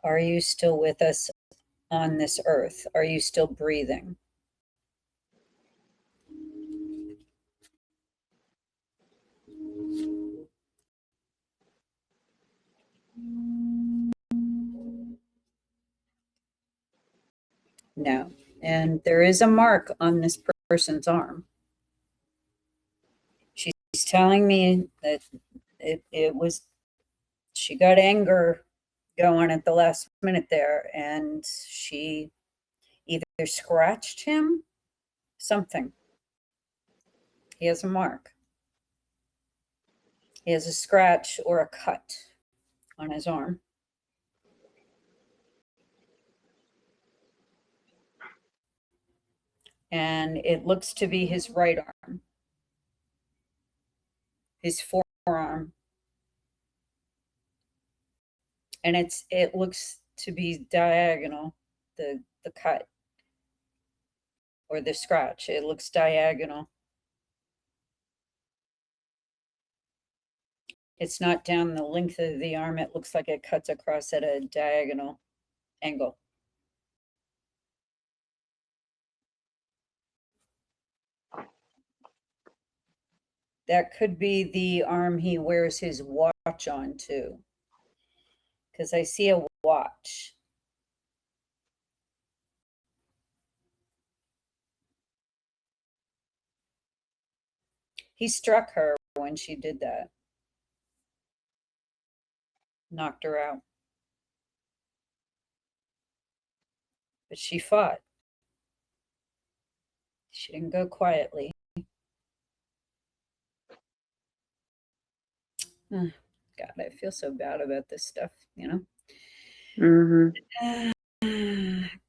Are you still with us on this earth? Are you still breathing? No. And there is a mark on this person's arm. She's telling me that it was, she got anger going at the last minute there, and she either scratched him, something. He has a mark. He has a scratch or a cut on his arm. And it looks to be his right arm, his forearm. And it looks to be diagonal, the cut or the scratch. It looks diagonal. It's not down the length of the arm. It looks like it cuts across at a diagonal angle. That could be the arm he wears his watch on too, because I see a watch. He struck her when she did that, knocked her out. But she fought. She didn't go quietly. God, I feel so bad about this stuff, Mm-hmm.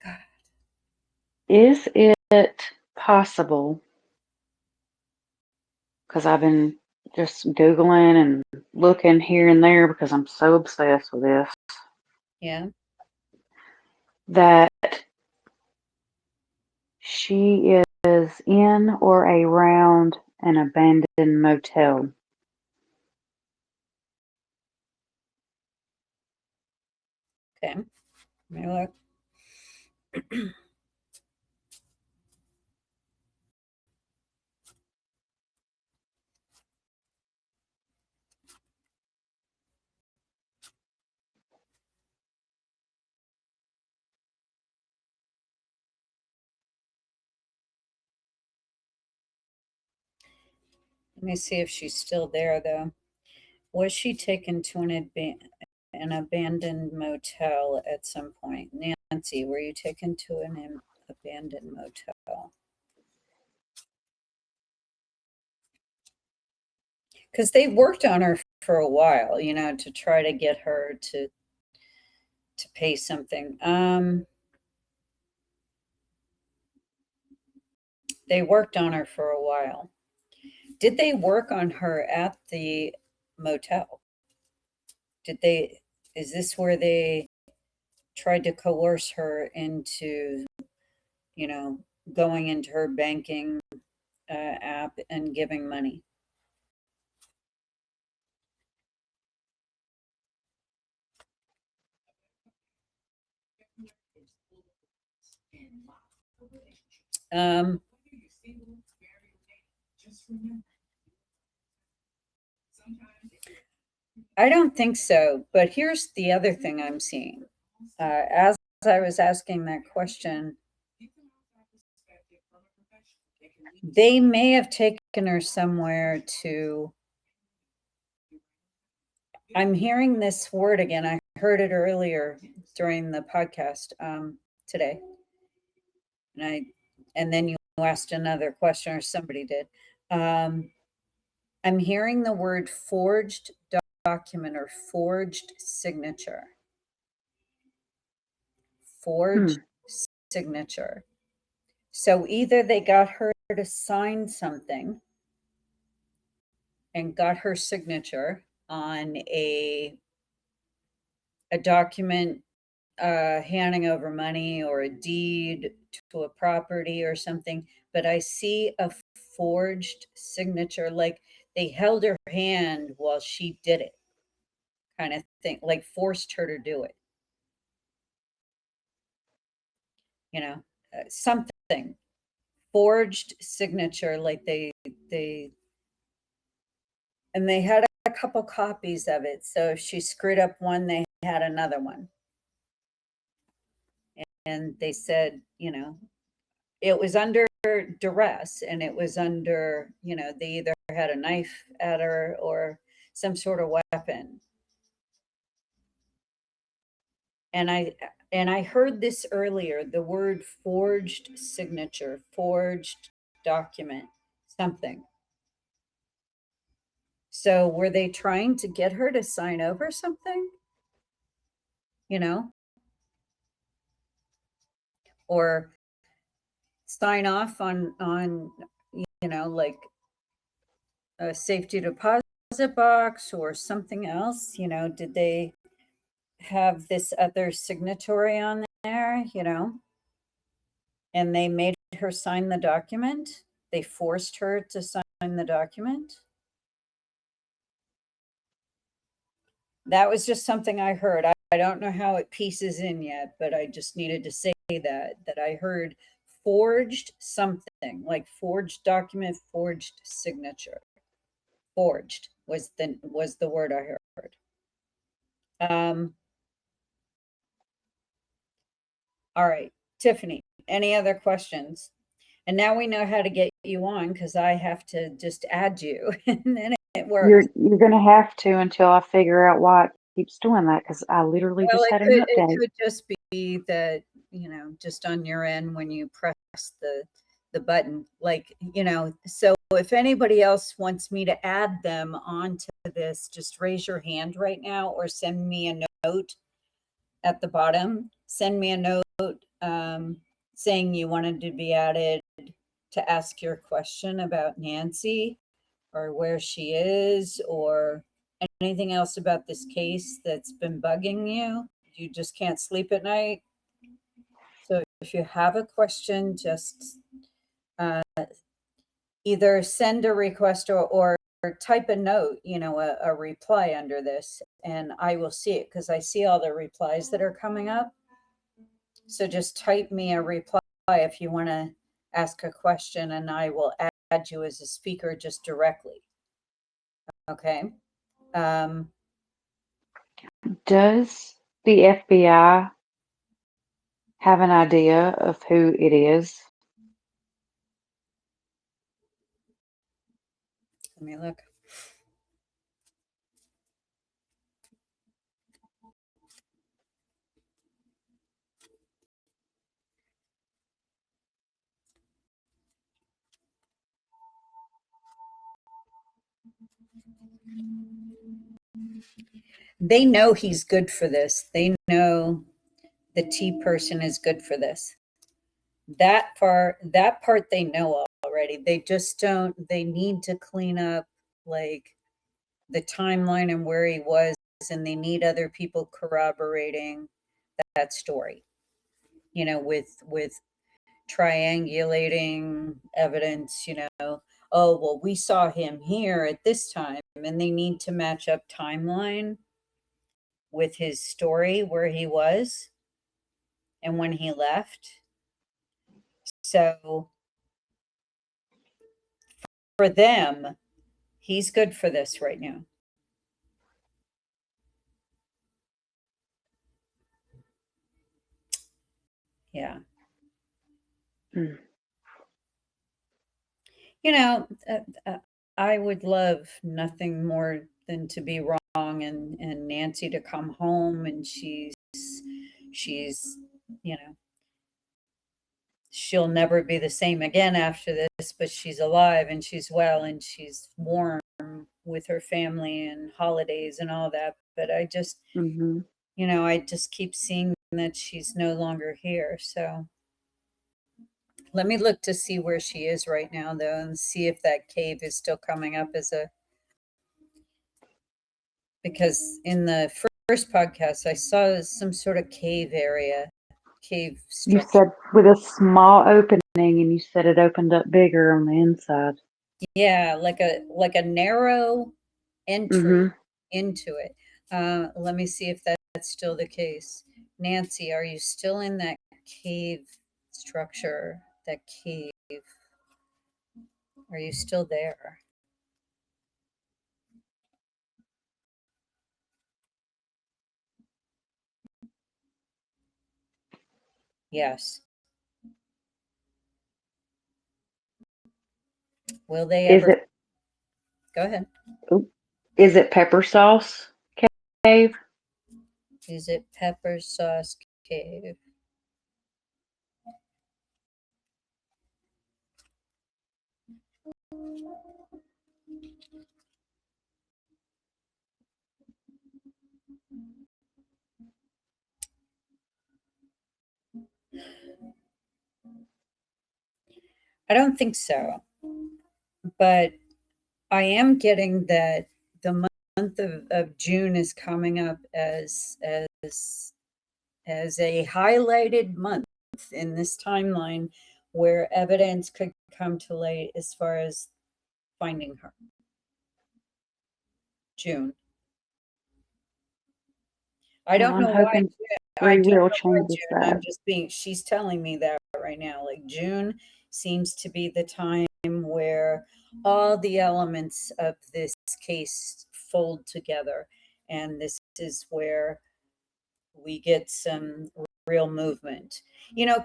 God. Is it possible? Because I've been just Googling and looking here and there because I'm so obsessed with this. Yeah. that she is in or around an abandoned motel. Okay. Let me look. Let me see if she's still there, though. Was she taken to an abandoned motel at some point? Nancy, were you taken to an abandoned motel? Because they worked on her for a while, to try to get her to pay something. They worked on her for a while. Did they work on her at the motel? Did they? Is this where they tried to coerce her into, you know, going into her banking app and giving money? Um, I don't think so. But here's the other thing I'm seeing. As I was asking that question, they may have taken her somewhere to. I'm hearing this word again. I heard it earlier during the podcast today, and then you asked another question, or somebody did. I'm hearing the word forged document or forged signature. Forged signature. So either they got her to sign something and got her signature on a document handing over money or a deed to a property or something, but I see a forged signature, like they held her hand while she did it, kind of thing, like forced her to do it, something forged signature, like they and they had a couple copies of it. So if she screwed up one, they had another one. And they said, it was under duress, and it was under, they either had a knife at her or some sort of weapon. And I heard this earlier, the word forged signature, forged document, something. So were they trying to get her to sign over something? You know, or sign off on like a safety deposit box or something else. Did they have this other signatory on there, and they made her sign the document? They forced her to sign the document? That was just something I heard. I don't know how it pieces in yet, but I just needed to say that I heard forged something, like forged document, forged signature. Forged was the word I heard. All right, Tiffany, any other questions? And now we know how to get you on, because I have to just add you and then it works. You're going to have to until I figure out why it keeps doing that, because I literally Well, just had a new it update. could just be that, just on your end when you press the button, like, so if anybody else wants me to add them onto this, just raise your hand right now or send me a note at the bottom. Send me a note saying you wanted to be added to ask your question about Nancy, or where she is, or anything else about this case that's been bugging you. You just can't sleep at night. if you have a question, just either send a request or type a note, a reply under this, and I will see it because I see all the replies that are coming up. So just type me a reply if you want to ask a question, and I will add you as a speaker just directly. Okay. Does the FBI have an idea of who it is? Let me look. They know he's good for this. They know the T person is good for this. That part they know already. They just don't, they need to clean up like the timeline and where he was, and they need other people corroborating that story, with triangulating evidence, oh, well, we saw him here at this time, and they need to match up timeline with his story where he was and when he left. So for them, he's good for this right now. Yeah. Mm. You know, I would love nothing more than to be wrong, and Nancy to come home, and she's, you know, she'll never be the same again after this, but she's alive and she's well and she's warm with her family and holidays and all that. But I just, Mm-hmm. I just keep seeing that she's no longer here. So let me look to see where she is right now, though, and see if that cave is still coming up because in the first podcast, I saw some sort of cave area, cave You structure. said with a small opening, and you said it opened up bigger on the inside. Yeah, like a narrow entry Mm-hmm. into it. Let me see if that's still the case. Nancy, are you still in that cave structure? That cave? Are you still there? Yes. Will they Is ever? it? Go ahead. Oop, is it pepper sauce cave? Is it Pepper Sauce Cave? I don't think so, but I am getting that the month of June is coming up as a highlighted month in this timeline where evidence could come to light as far as finding her. June. I Well, don't I'm know why. hoping I free don't will know why changes June. that. She's telling me that right now. Like June seems to be the time where all the elements of this case fold together. And this is where we get some real movement.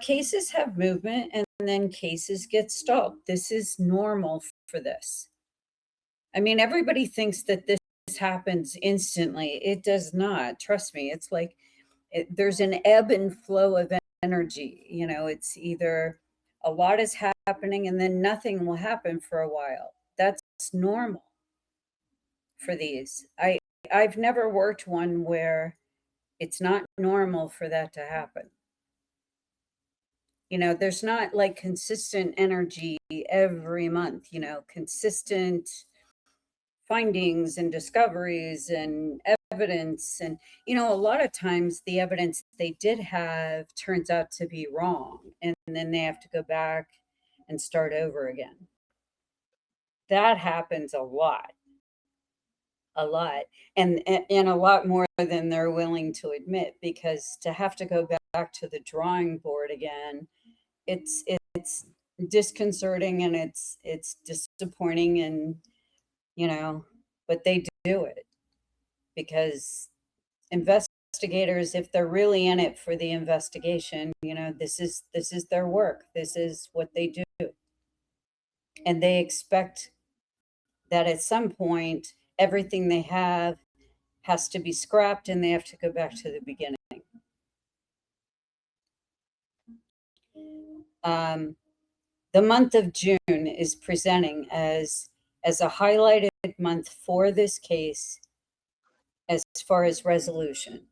Cases have movement and then cases get stalled. This is normal for this. I mean, everybody thinks that this happens instantly. It does not. Trust me. It's like there's an ebb and flow of energy. It's either a lot is happening and then nothing will happen for a while. That's normal for these. I've never worked one where it's not normal for that to happen. There's not like consistent energy every month, consistent findings and discoveries and evidence. And, a lot of times the evidence they did have turns out to be wrong. And then they have to go back and start over again. That happens a lot, and a lot more than they're willing to admit, because to have to go back to the drawing board again, it's disconcerting, and it's disappointing, and but they do it because investigators, if they're really in it for the investigation, this is their work, this is what they do, and they expect that at some point everything they have has to be scrapped and they have to go back to the beginning. um, the month of June is presenting as a highlighted month for this case as far as resolution.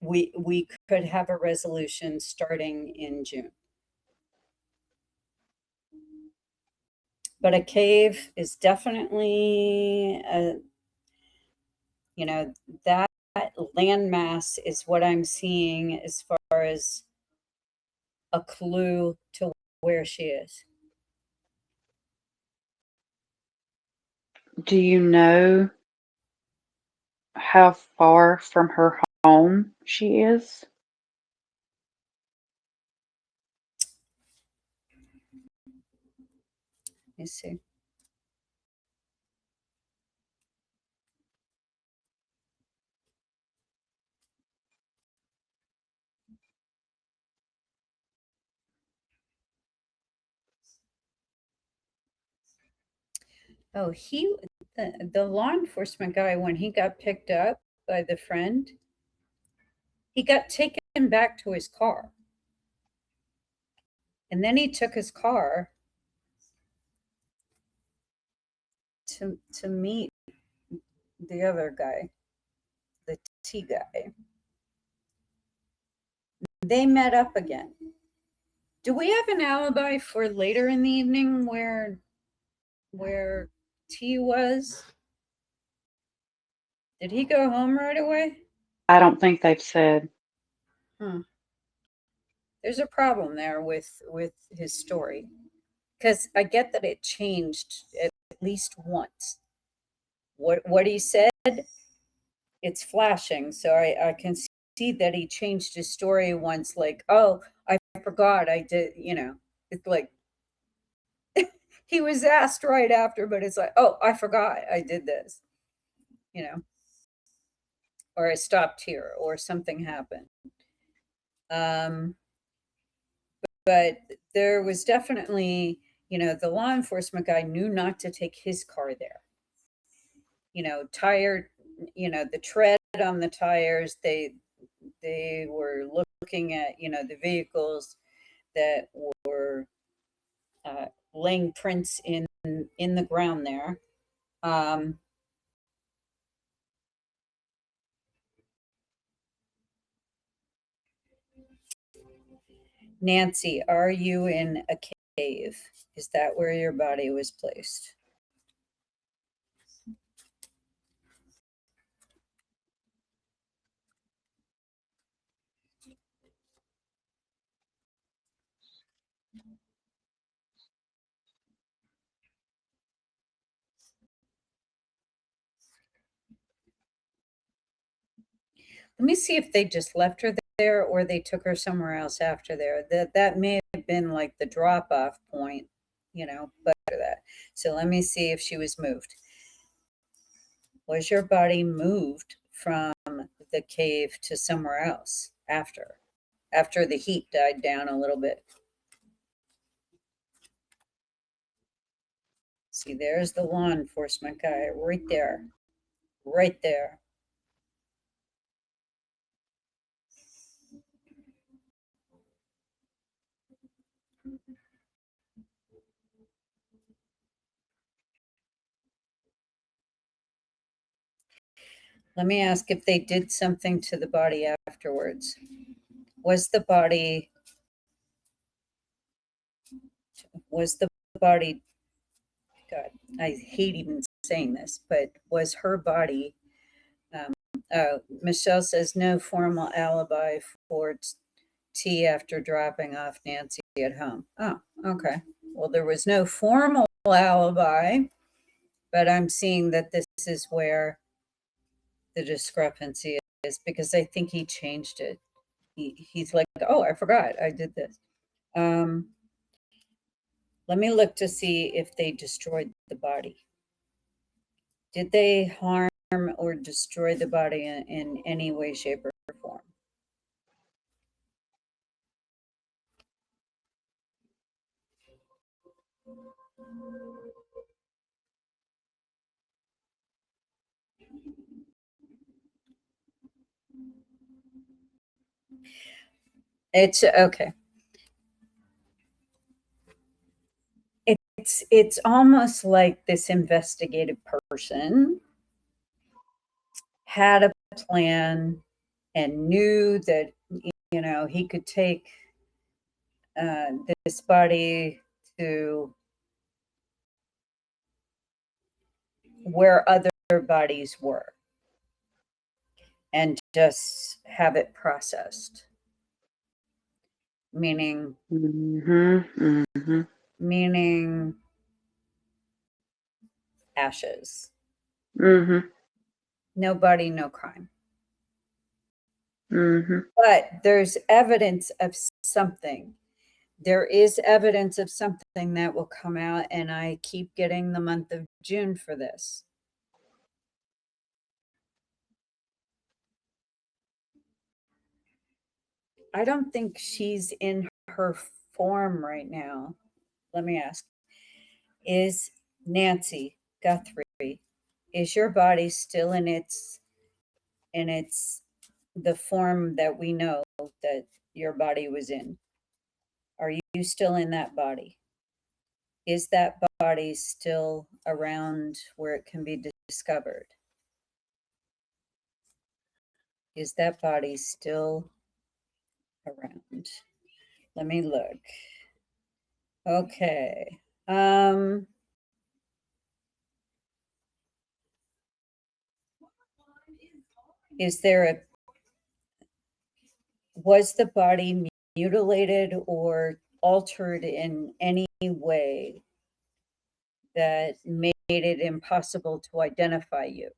We could have a resolution starting in June. But a cave is definitely you know, that landmass is what I'm seeing as far as a clue to where she is. Do you know how far from her home she is? Let me see. Oh, the law enforcement guy, when he got picked up by the friend, he got taken back to his car. And then he took his car to meet the other guy, the T guy. They met up again. Do we have an alibi for later in the evening where T was? Did he go home right away? I don't think they've said. There's a problem there with his story, because I get that it changed at least once. What he said, it's flashing, so I can see that he changed his story once. Like, oh, I forgot I did. It's like he was asked right after, but it's like, oh, I forgot I did this. Or I stopped here, or something happened. Um, but there was definitely, the law enforcement guy knew not to take his car there. Tire, the tread on the tires, they were looking at, the vehicles that were laying prints in the ground there. Nancy, are you in a cave? Is that where your body was placed? Let me see if they just left her there or they took her somewhere else after there. That may have been like the drop off point, but that. So let me see if she was moved. Was your body moved from the cave to somewhere else after the heat died down a little bit? See, there's the law enforcement guy right there. Right there. Let me ask if they did something to the body afterwards. Was the body God, I hate even saying this, but was her body Oh, Michelle says no formal alibi for T after dropping off Nancy at home. Oh, okay. Well, there was no formal alibi, but I'm seeing that this is where the discrepancy is, because I think he changed it. He's like, oh, I forgot I did this. Let me look to see if they destroyed the body. Did they harm or destroy the body in any way, shape, or form? It's okay. It's almost like this investigative person had a plan and knew that he could take this body to where other bodies were and just have it processed, meaning meaning ashes. No body, no crime. But there's evidence of something. There is evidence of something that will come out, and I keep getting the month of June for this. I don't think she's in her form right now. Let me ask. Is Nancy Guthrie, is your body still in its the form that we know that your body was in? Are you still in that body? Is that body still around where it can be discovered? Is that body still around? Let me look. Okay. Is there a was the body mutilated or altered in any way that made it impossible to identify you?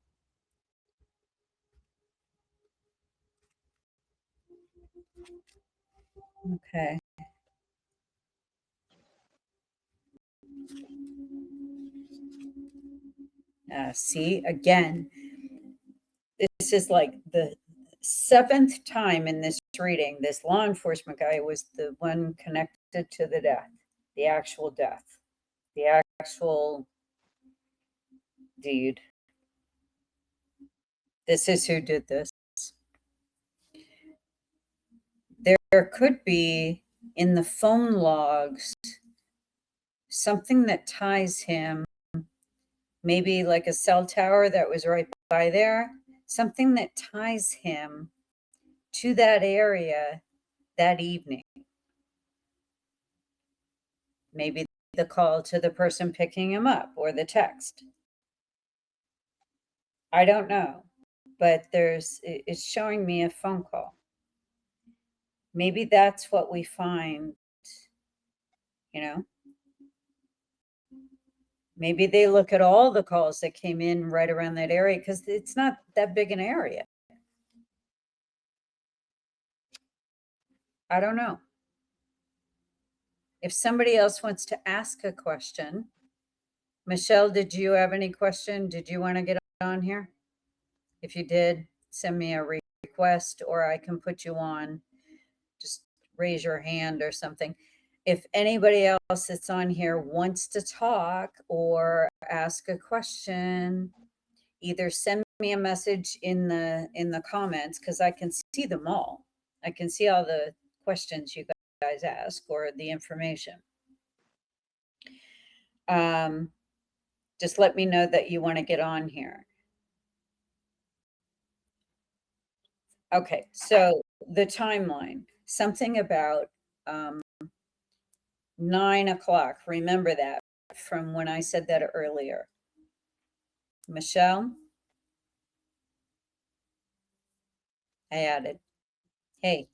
Okay. See, again, this is like the seventh time in this reading. This law enforcement guy was the one connected to the death, the actual death, the actual deed. This is who did this. There could be in the phone logs something that ties him, maybe like a cell tower that was right by there, something that ties him to that area that evening. Maybe the call to the person picking him up or the text. I don't know, but it's showing me a phone call. Maybe that's what we find, you know? Maybe they look at all the calls that came in right around that area because it's not that big an area. I don't know. If somebody else wants to ask a question, Michelle, did you have any question? Did you want to get on here? If you did, send me a request or I can put you on. Just raise your hand or something. If anybody else that's on here wants to talk or ask a question, either send me a message in the comments because I can see them all. I can see all the questions you guys ask or the information. Just let me know that you want to get on here. Okay, so the timeline, something about 9 o'clock. Remember that from when I said that earlier. Michelle? I added. Hey,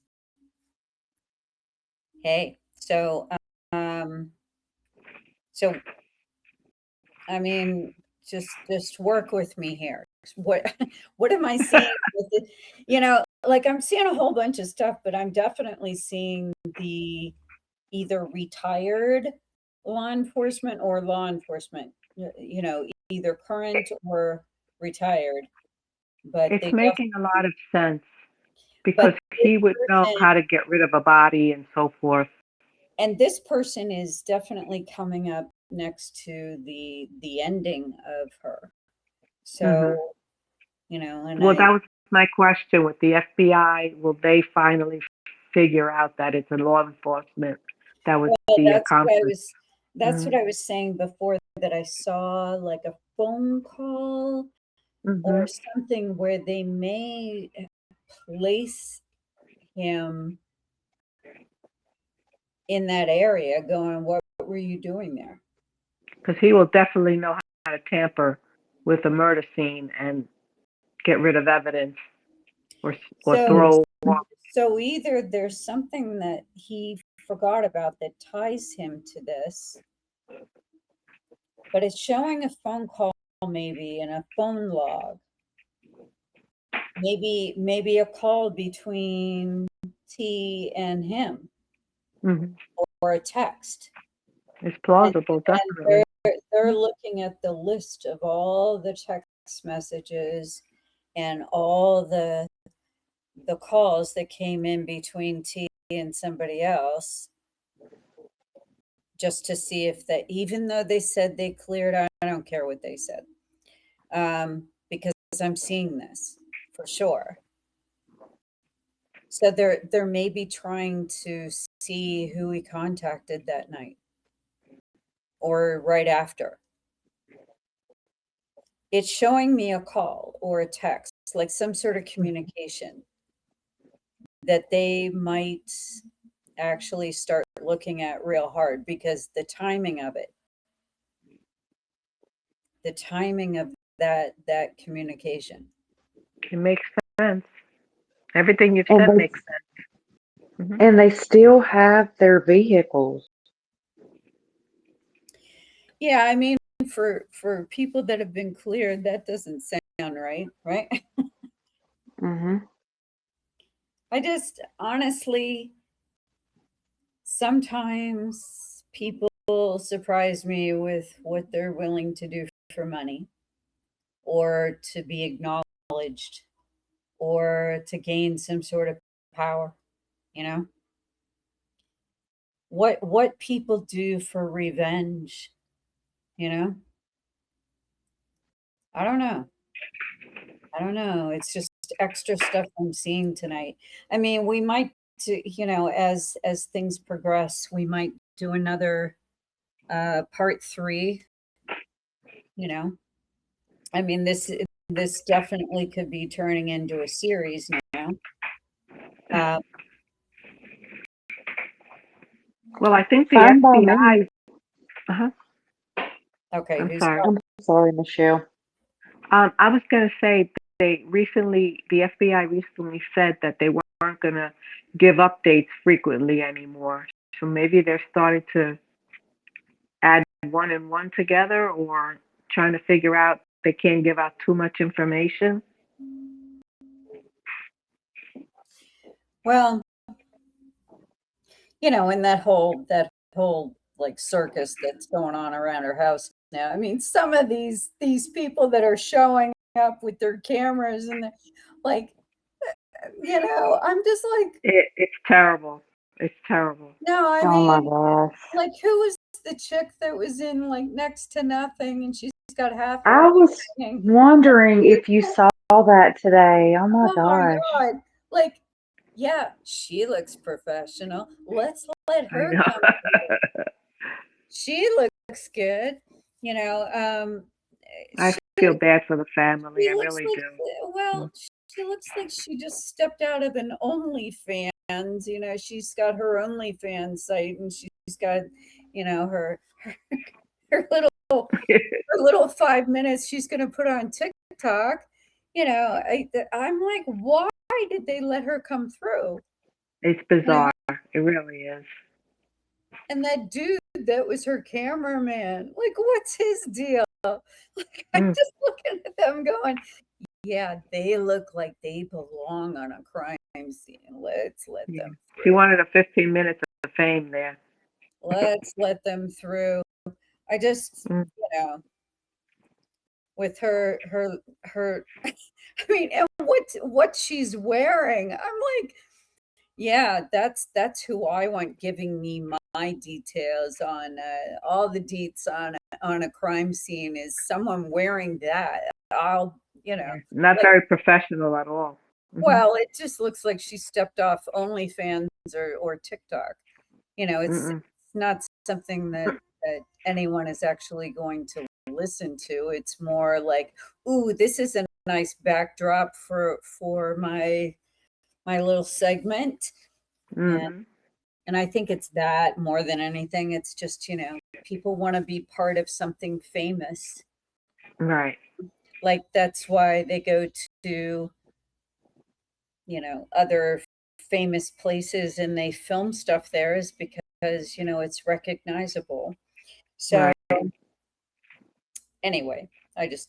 hey. Um, so I mean, just work with me here. What what am I seeing with it? Like I'm seeing a whole bunch of stuff, but I'm definitely seeing the either retired law enforcement or law enforcement, either current or retired, but It's they making a lot of sense but because this he would know person how to get rid of a body and so forth. and this person is definitely coming up next to the ending of her. Hmm. So, and Well, that was my question with the FBI. Will they finally figure out that it's a law enforcement that was well, the accomplice? that's Hmm. what I was saying before, that I saw like a phone call Hmm. or something where they may place him in that area, going, what were you doing there? Because he will definitely know how to tamper with a murder scene and get rid of evidence or So throw. so either there's something that he forgot about that ties him to this, but it's showing a phone call maybe in a phone log. Maybe a call between T and him, Hmm. or a text. It's And plausible, and definitely. they're looking at the list of all the text messages and all the calls that came in between T and somebody else, just to see if that, even though they said they cleared out, I don't care what they said, because I'm seeing this for sure. So they're maybe trying to see who he contacted that night or right after. It's showing me a call or a text, like some sort of communication that they might actually start looking at real hard, because the timing of that communication. It makes sense. Everything you've And said they makes sense. Hmm. and they still have their vehicles. Yeah, I mean, for people that have been cleared, that doesn't sound right, right? Hmm. I just honestly, sometimes people surprise me with what they're willing to do for money, or to be acknowledged, or to gain some sort of power, you know? What people do for revenge, you know? I don't know. I don't know. It's just extra stuff I'm seeing tonight. I mean, we might do, as things progress, we might do another part 3, you know. I mean, this definitely could be turning into a series now. Uh, Well, I think the Fine by me. FBI. Uh-huh. okay, I'm who's sorry. I'm sorry, Michelle. I was going to say the FBI recently said that they weren't going to give updates frequently anymore. So maybe they're starting to add one and one together, or trying to figure out they can't give out too much information. well, in that whole like circus that's going on around her house now. I mean, some of these people that are showing up with their cameras, and they're like, I'm just like, It's terrible. It's terrible. no, I Oh my mean, gosh. like, who was the chick that was in like Next to Nothing, and she's got half her I head was hanging? wondering if you saw that today. Oh my Oh my gosh. god! Like, yeah, she looks professional. Let's let I her come. know. She looks good. You know, um, I she feel bad for the family. she I looks really like, do. well, she looks like she just stepped out of an OnlyFans. She's got her OnlyFans site, and she's got, her little her little 5 minutes she's going to put on TikTok. I'm like, why did they let her come through? It's You know? bizarre. It really is. And that dude that was her cameraman, like, what's his deal? Like, I'm Mm, just looking at them going, yeah, they look like they belong on a crime scene. Let's let yeah. them She through. wanted a 15 minutes of fame there. Let's let them through. I just, Mm, with her, I mean, and what she's wearing, I'm like, yeah, that's who I want giving me my details on all the deets on a crime scene is someone wearing that. I'll, yeah. Not like, very professional at all. Hmm. well, it just looks like she stepped off OnlyFans or TikTok. It's Mm-mm. not something that anyone is actually going to listen to. It's more like, ooh, this is a nice backdrop for my little segment. And Mm-hmm. and I think it's that more than anything. It's just, people want to be part of something famous. Right. Like that's why they go to, other famous places and they film stuff there is because, it's recognizable. So Right. anyway, I just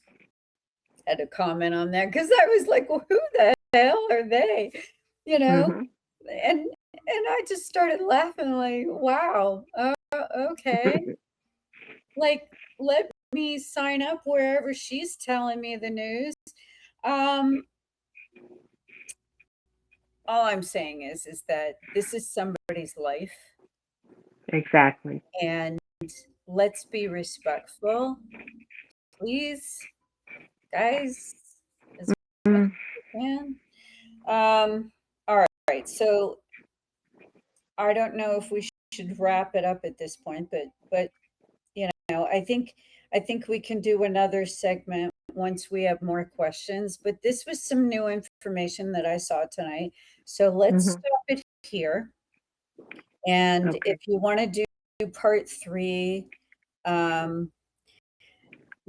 had to comment on that because I was like, well, who the hell are they? You know? Mm-hmm. And I just started laughing like, wow, okay. Like, let me sign up wherever she's telling me the news. Um, all I'm saying is that this is somebody's life, Exactly. and let's be respectful, please, guys, as much Mm, as we can. All right. So I don't know if we should wrap it up at this point, but I think we can do another segment once we have more questions. But this was some new information that I saw tonight. So let's mm-hmm. stop it here. And Okay. if you want to do part three, um,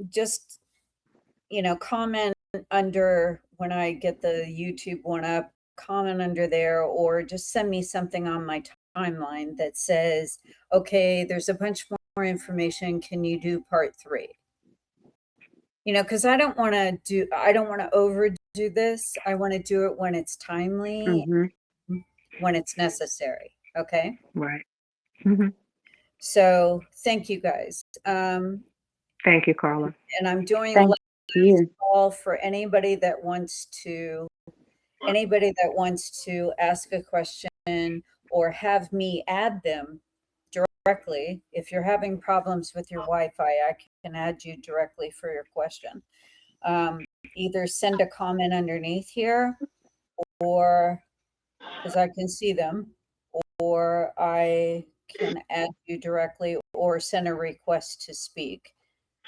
just comment under when I get the YouTube one up, comment under there, or just send me something on my timeline that says, okay, there's a bunch more information. Can you do part three? Because I don't want to overdo this. I want to do it when it's timely, Mm-hmm. when it's necessary. Okay. Right. Mm-hmm. So thank you guys. Thank you, Carla. And I'm doing a Thank last you. call for anybody that wants to ask a question or have me add them directly. If you're having problems with your Wi-Fi, I can add you directly for your question. Either send a comment underneath here, or because I can see them, or I can add you directly or send a request to speak.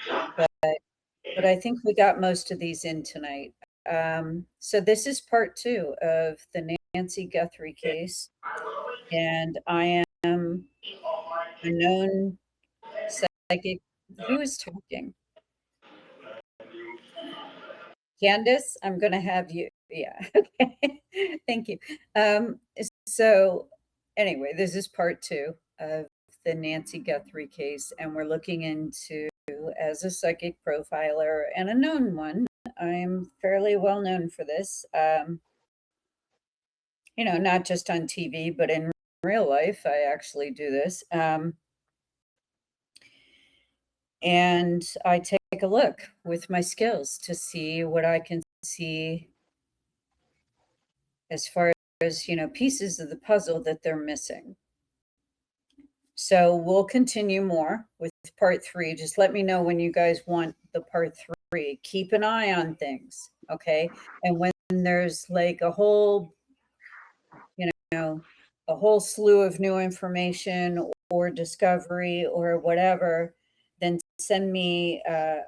But I think we got most of these in tonight. So this is part two of the Nancy Guthrie case, and I am a known psychic. Who is talking? Candace, I'm going to have you. Yeah. Okay. Thank you. So, anyway, this is part two of the Nancy Guthrie case, and we're looking into, as a psychic profiler and a known one, I'm fairly well known for this, not just on TV, but in real life, I actually do this. And I take a look with my skills to see what I can see as far as, pieces of the puzzle that they're missing. So we'll continue more with part three. Just let me know when you guys want the part three. Keep an eye on things, okay? And when there's like a whole slew of new information or discovery or whatever, then send me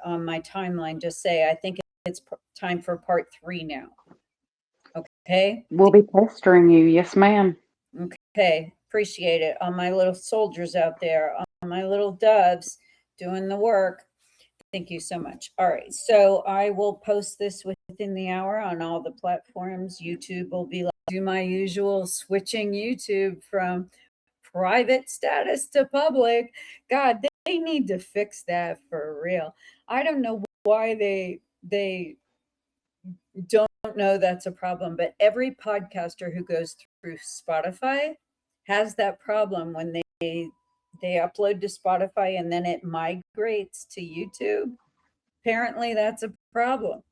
on my timeline. Just say, I think it's time for part three now. Okay. We'll be pestering you. Yes, ma'am. Okay. Appreciate it. On my little soldiers out there, on my little doves doing the work. Thank you so much. All right. So I will post this within the hour on all the platforms. YouTube will be like, do my usual switching YouTube from private status to public. God, they need to fix that for real. I don't know why they don't know that's a problem, but every podcaster who goes through Spotify has that problem when they upload to Spotify and then it migrates to YouTube. Apparently that's a problem.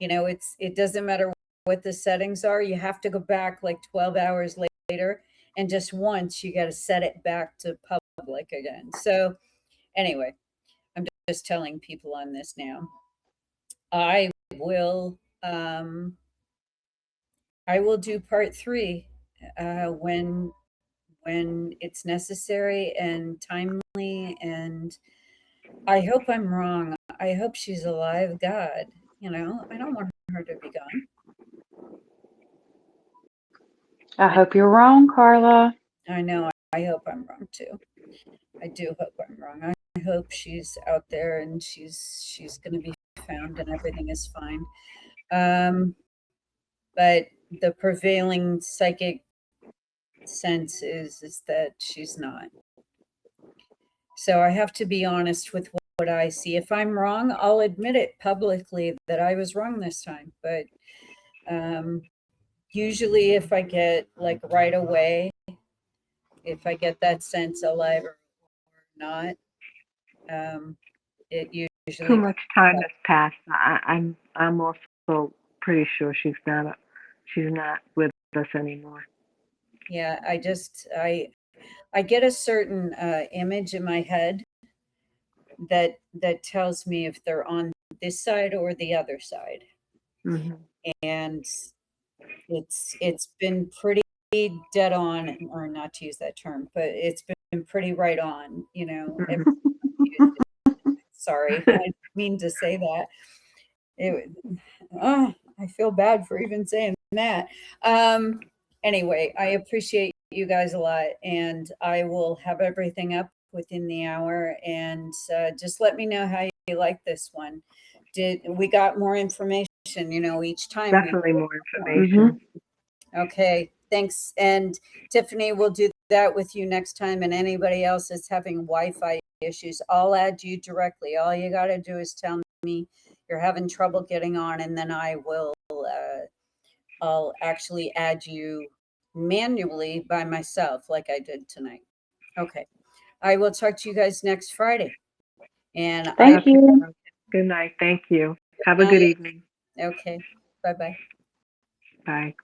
It doesn't matter what the settings are. You have to go back like 12 hours later, and just once you got to set it back to public again. So anyway, I'm just telling people on this now. I will I will do part 3 when it's necessary and timely, and I hope I'm wrong. I hope she's alive. God, I don't want her to be gone. I hope you're wrong, Carla. I know. I hope I'm wrong too. I do hope I'm wrong. I hope she's out there and she's going to be found and everything is fine. But the prevailing psychic sense is that she's not. So I have to be honest with what I see. If I'm wrong, I'll admit it publicly that I was wrong this time. But usually, if I get like right away, if I get that sense alive or not, it usually Too much time has passed. I'm also pretty sure she's not with us anymore. Yeah, I get a certain image in my head that tells me if they're on this side or the other side. Mm-hmm. And it's been pretty dead on, or not to use that term, but it's been pretty right on, sorry, I didn't mean to say that. I feel bad for even saying that. Anyway, I appreciate you guys a lot, and I will have everything up within the hour. And just let me know how you like this one. Did we got more information? Each time. Definitely more information. Okay, thanks. And Tiffany, we'll do that with you next time. And anybody else that's having Wi-Fi issues, I'll add you directly. All you got to do is tell me you're having trouble getting on, and then I will. I'll actually add you manually by myself, like I did tonight. Okay, I will talk to you guys next Friday. And Thank you. Good night. Thank you. Have a good evening. Okay. Bye-bye. Bye.